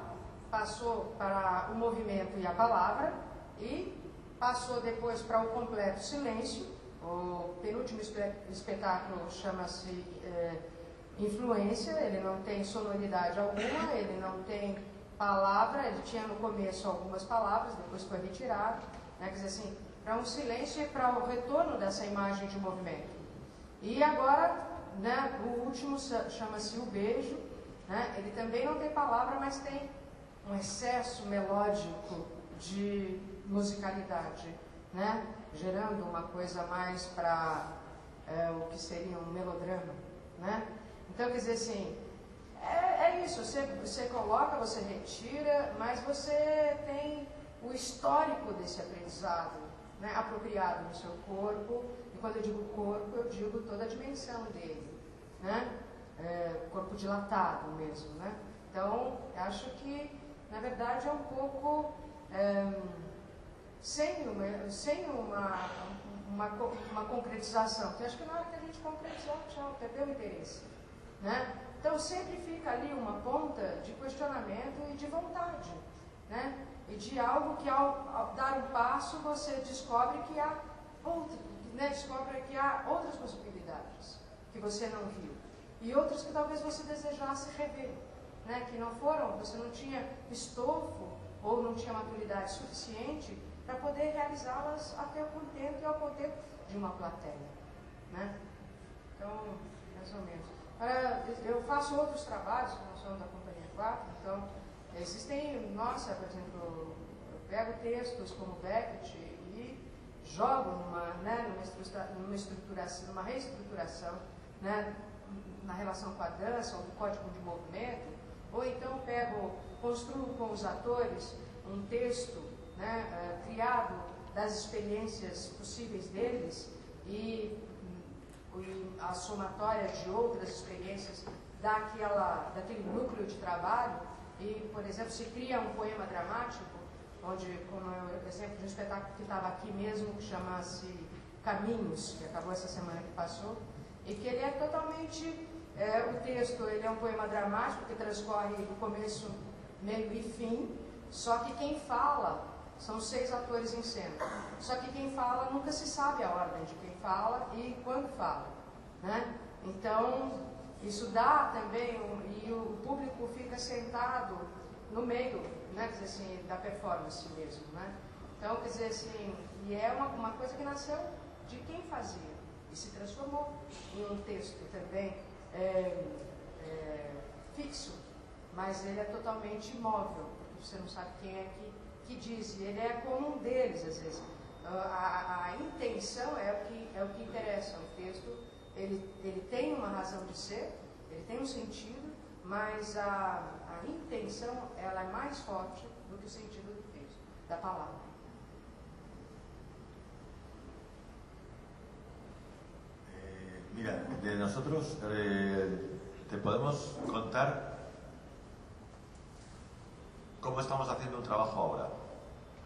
passou para o movimento e a palavra, e passou depois para o completo silêncio. O penúltimo espetáculo chama-se Influência. Ele não tem sonoridade alguma, ele não tem palavra, ele tinha no começo algumas palavras, depois foi retirado, né? Quer dizer assim, para um silêncio e para o retorno dessa imagem de movimento. E agora, né, o último chama-se O Beijo, né? Ele também não tem palavra, mas tem um excesso melódico de musicalidade, né? Gerando uma coisa mais para o que seria um melodrama, né? Então, quer dizer assim, é isso, você coloca, você retira, mas você tem o histórico desse aprendizado, né, apropriado no seu corpo, e quando eu digo corpo, eu digo toda a dimensão dele, né? Corpo dilatado mesmo, né? Então, eu acho que, na verdade, é um pouco... sem uma concretização, porque acho que na hora que a gente concretizou, tchau, perdeu o interesse, né? Então sempre fica ali uma ponta de questionamento e de vontade, né? E de algo que ao dar um passo você descobre que há outras possibilidades que você não viu e outras que talvez você desejasse rever, né? Que não foram, você não tinha estofo ou não tinha maturidade suficiente para poder realizá-las até o contento e ao contento de uma plateia, né? Então, mais ou menos. Eu faço outros trabalhos, que não são da Companhia 4, então, existem, por exemplo, eu pego textos como Beckett e jogo numa reestruturação, né, na relação com a dança, ou do código de movimento, ou então construo com os atores um texto, né, criado das experiências possíveis deles e a somatória de outras experiências daquele núcleo de trabalho. E, por exemplo, se cria um poema dramático, onde, como é o exemplo de um espetáculo que estava aqui mesmo, que chama-se Caminhos, que acabou essa semana que passou, e que ele é totalmente, o texto, ele é um poema dramático que transcorre do começo, meio e fim, só que quem fala são 6 atores em cena. Só que quem fala nunca se sabe a ordem de quem fala e quando fala, né? Então, isso dá também, e o público fica sentado no meio, né, quer dizer assim, da performance mesmo, né? Então, quer dizer assim, e é uma coisa que nasceu de quem fazia e se transformou em um texto também fixo, mas ele é totalmente imóvel, porque você não sabe quem é que diz, e ele é como um deles, às vezes. A intenção é o que interessa. O texto, ele tem uma razão de ser, ele tem um sentido, mas a intenção, ela é mais forte do que o sentido do texto, da palavra. Mira, de nosotros te podemos contar cómo estamos haciendo un trabajo ahora,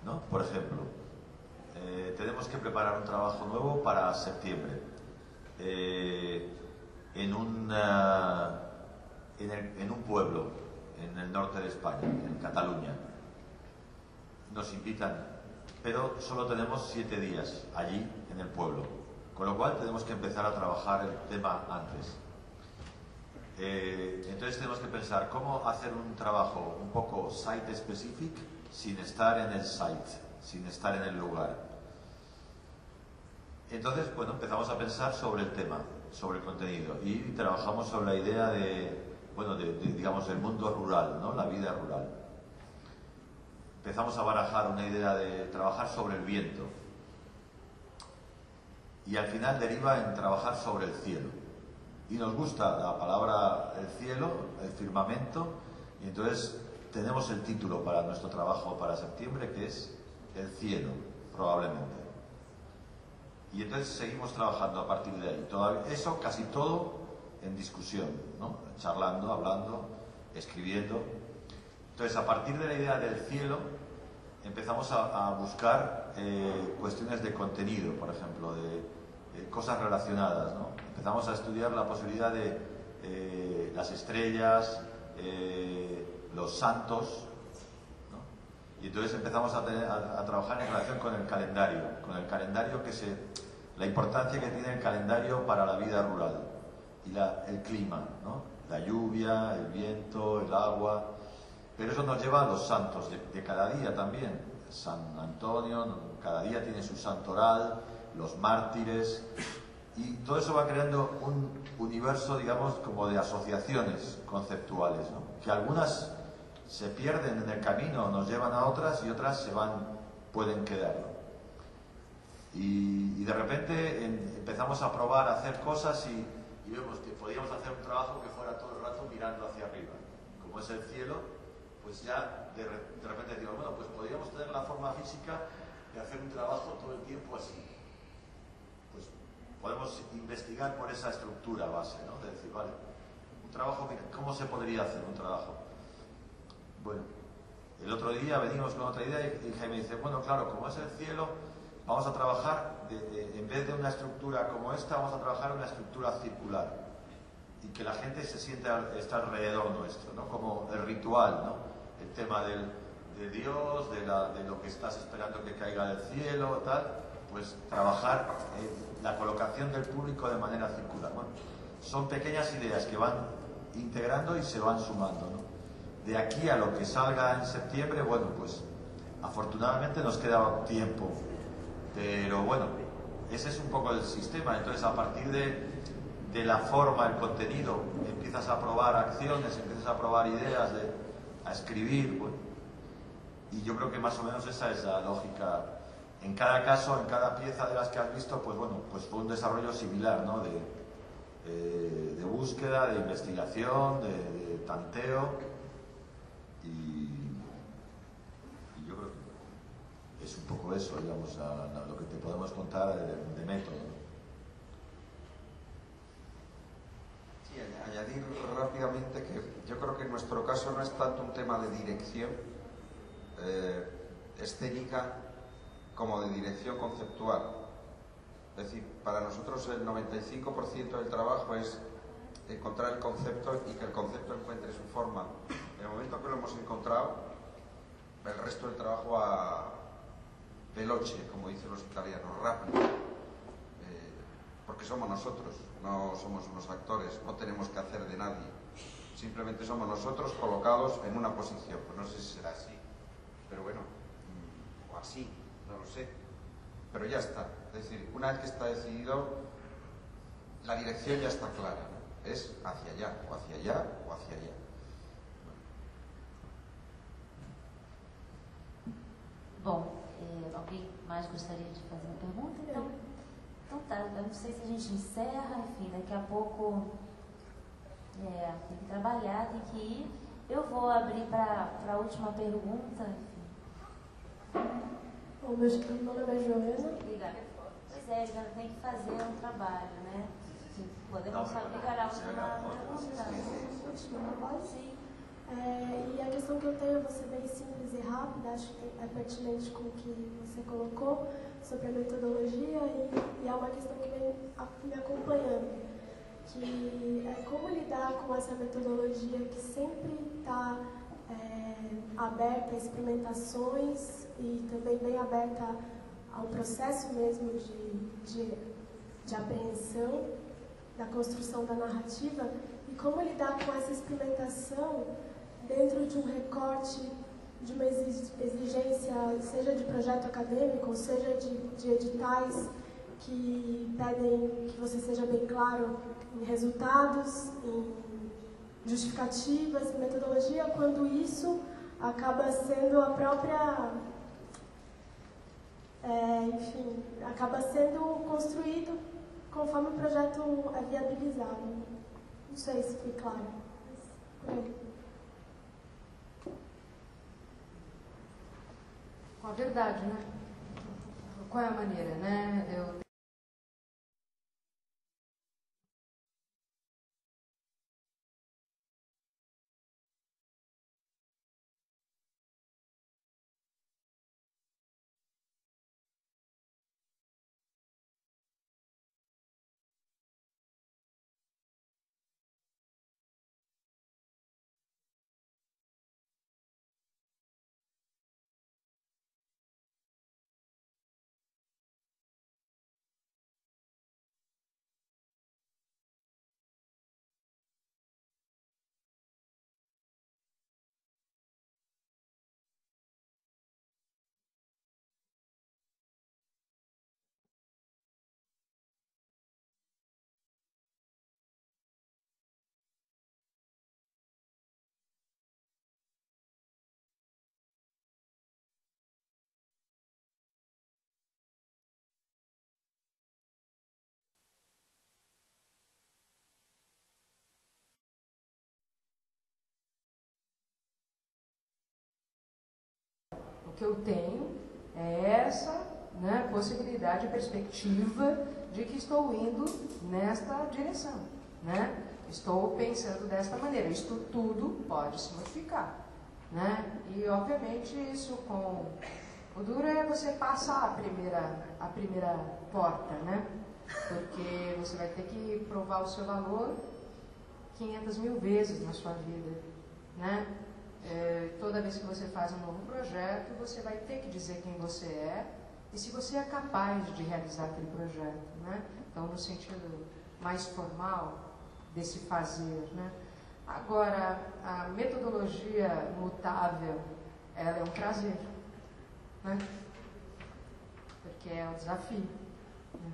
¿no? Por ejemplo, tenemos que preparar un trabajo nuevo para septiembre. En un pueblo en el norte de España, en Cataluña. Nos invitan, pero solo tenemos 7 días allí en el pueblo, con lo cual tenemos que empezar a trabajar el tema antes. Entonces tenemos que pensar cómo hacer un trabajo un poco site specific sin estar en el site, sin estar en el lugar. Entonces, bueno, empezamos a pensar sobre el tema, sobre el contenido, y trabajamos sobre la idea de, bueno, digamos, el mundo rural, ¿no? La vida rural. Empezamos a barajar una idea de trabajar sobre el viento, y al final deriva en trabajar sobre el cielo. Y nos gusta la palabra el cielo, el firmamento, y entonces tenemos el título para nuestro trabajo para septiembre, que es el cielo, probablemente. Y entonces seguimos trabajando a partir de ahí. Eso casi todo en discusión, ¿no? Charlando, hablando, escribiendo. Entonces, a partir de la idea del cielo, empezamos a buscar cuestiones de contenido, por ejemplo, de cosas relacionadas, ¿no? Empezamos a estudiar la posibilidad de las estrellas, los santos, ¿no? Y entonces empezamos a trabajar en relación con el calendario la importancia que tiene el calendario para la vida rural y el clima, ¿no? La lluvia, el viento, el agua. Pero eso nos lleva a los santos de cada día también. San Antonio, cada día tiene su santoral, los mártires, y todo eso va creando un universo, digamos, como de asociaciones conceptuales, ¿no? Que algunas se pierden en el camino, nos llevan a otras, y otras pueden quedar, ¿no? Y de repente empezamos a probar a hacer cosas y vemos que podíamos hacer un trabajo que fuera todo el rato mirando hacia arriba. Como es el cielo, pues ya de repente digo, bueno, pues podríamos tener la forma física de hacer un trabajo todo el tiempo así. Pues podemos investigar por esa estructura base, ¿no? De decir, vale, un trabajo, mira, ¿cómo se podría hacer un trabajo? Bueno, el otro día venimos con otra idea y Jaime dice, bueno, claro, como es el cielo, vamos a trabajar, en vez de una estructura como esta, vamos a trabajar una estructura circular. Y que la gente se sienta, está alrededor nuestro, ¿no? Como el ritual, ¿no? El tema de Dios, de lo que estás esperando que caiga del cielo, tal. Pues trabajar la colocación del público de manera circular. Bueno, son pequeñas ideas que van integrando y se van sumando, ¿no? De aquí a lo que salga en septiembre, bueno, pues afortunadamente nos queda tiempo. Pero bueno, ese es un poco el sistema. Entonces, a partir de la forma, el contenido, empiezas a probar acciones, empiezas a probar ideas, a escribir, bueno. Y yo creo que más o menos esa es la lógica. En cada caso, en cada pieza de las que has visto, pues bueno, pues fue un desarrollo similar, ¿no? De búsqueda, de investigación, de tanteo. Y yo creo que es un poco eso, digamos, lo que te podemos contar de método, ¿no? Sí, añadir rápidamente que yo creo que en nuestro caso no es tanto un tema de dirección escénica como de dirección conceptual. Es decir, para nosotros el 95% del trabajo es encontrar el concepto y que el concepto encuentre su forma. En el momento que lo hemos encontrado, el resto del trabajo va veloce, como dicen los italianos, rápido. Porque somos nosotros, no somos unos actores, no tenemos que hacer de nadie. Simplemente somos nosotros colocados en una posición. Pues no sé si será así, pero bueno, o así, no lo sé. Pero ya está. Es decir, una vez que está decidido, la dirección ya está clara, ¿no? Es hacia allá, o hacia allá, o hacia allá. Bom, alguém mais gostaria de fazer uma pergunta? Então tá, eu não sei se a gente encerra, enfim, daqui a pouco tem que trabalhar, tem que ir. Eu vou abrir para a última pergunta, enfim. Bom, meu nome é Joana. Obrigada. Pois é, já tem que fazer um trabalho, né? Podemos aplicar a última pergunta? Sim. E a questão que eu tenho, vou ser bem simples e rápida. rápida, acho que é pertinente com o que você colocou sobre a metodologia e é uma questão que vem me acompanhando, que é como lidar com essa metodologia que sempre está aberta a experimentações e também bem aberta ao processo mesmo de apreensão, da construção da narrativa, e como lidar com essa experimentação dentro de um recorte, de uma exigência, seja de projeto acadêmico, seja de editais que pedem que você seja bem claro em resultados, em justificativas, em metodologia, quando isso acaba sendo a própria... enfim, acaba sendo construído conforme o projeto é viabilizado. Não sei se foi claro. Com a verdade, né? Qual é a maneira, né? O que eu tenho é essa, né, possibilidade e perspectiva de que estou indo nesta direção, né? Estou pensando desta maneira. Isto tudo pode se modificar, né? E obviamente isso com o duro é você passar a primeira porta, né? Porque você vai ter que provar o seu valor 500.000 vezes na sua vida, né? Toda vez que você faz um novo projeto, você vai ter que dizer quem você é e se você é capaz de realizar aquele projeto, né? Então, no sentido mais formal desse fazer, né? Agora, a metodologia mutável, ela é um prazer, né? Porque é um desafio, né?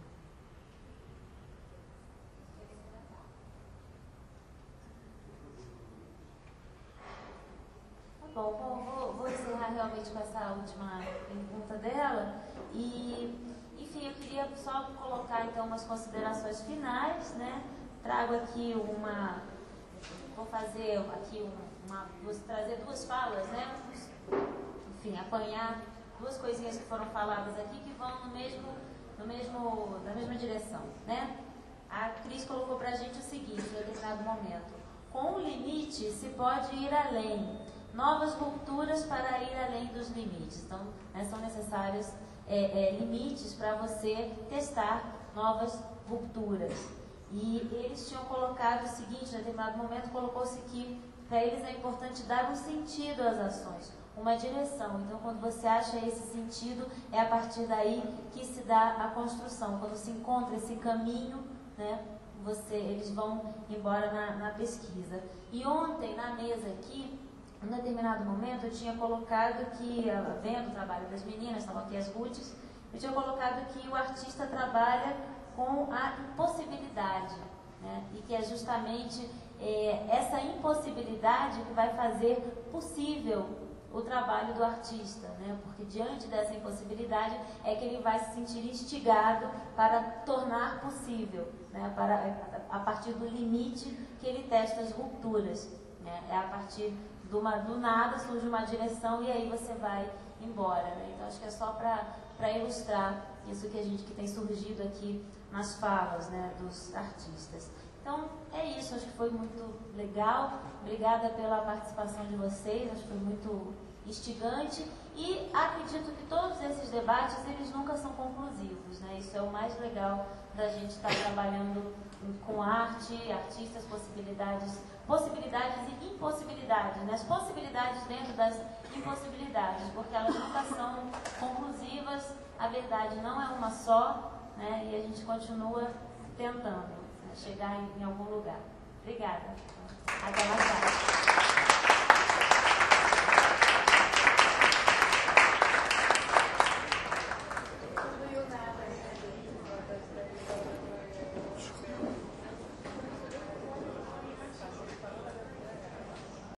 Bom, vou encerrar realmente com essa última pergunta dela e, enfim, eu queria só colocar então umas considerações finais, né? Trago aqui vou fazer aqui vou trazer duas falas, né? Enfim, apanhar duas coisinhas que foram faladas aqui que vão na mesma direção, né? A Cris colocou pra gente o seguinte, em determinado momento: com o limite se pode ir além. Novas rupturas para ir além dos limites. Então, são necessários limites para você testar novas rupturas. E eles tinham colocado o seguinte, em determinado momento, colocou-se que para eles é importante dar um sentido às ações, uma direção. Então, quando você acha esse sentido, é a partir daí que se dá a construção. Quando se encontra esse caminho, né, eles vão embora na pesquisa. E ontem, na mesa aqui, em determinado momento, eu tinha colocado que, vendo o trabalho das meninas, estavam aqui as Ruths, eu tinha colocado que o artista trabalha com a impossibilidade, né? E que é justamente essa impossibilidade que vai fazer possível o trabalho do artista, né? Porque diante dessa impossibilidade é que ele vai se sentir instigado para tornar possível, né? A partir do limite que ele testa as rupturas, né? É a partir do nada surge uma direção e aí você vai embora, né? Então acho que é só para ilustrar isso que tem surgido aqui nas falas, né, dos artistas. Então é isso, acho que foi muito legal. Obrigada pela participação de vocês, acho que foi muito instigante, e acredito que todos esses debates, eles nunca são conclusivos, né? Isso é o mais legal da gente estar trabalhando com arte, artistas, possibilidades e impossibilidades, né? As possibilidades dentro das impossibilidades, porque elas nunca são conclusivas, a verdade não é uma só, né? E a gente continua tentando, né, chegar em algum lugar. Obrigada. Até mais tarde.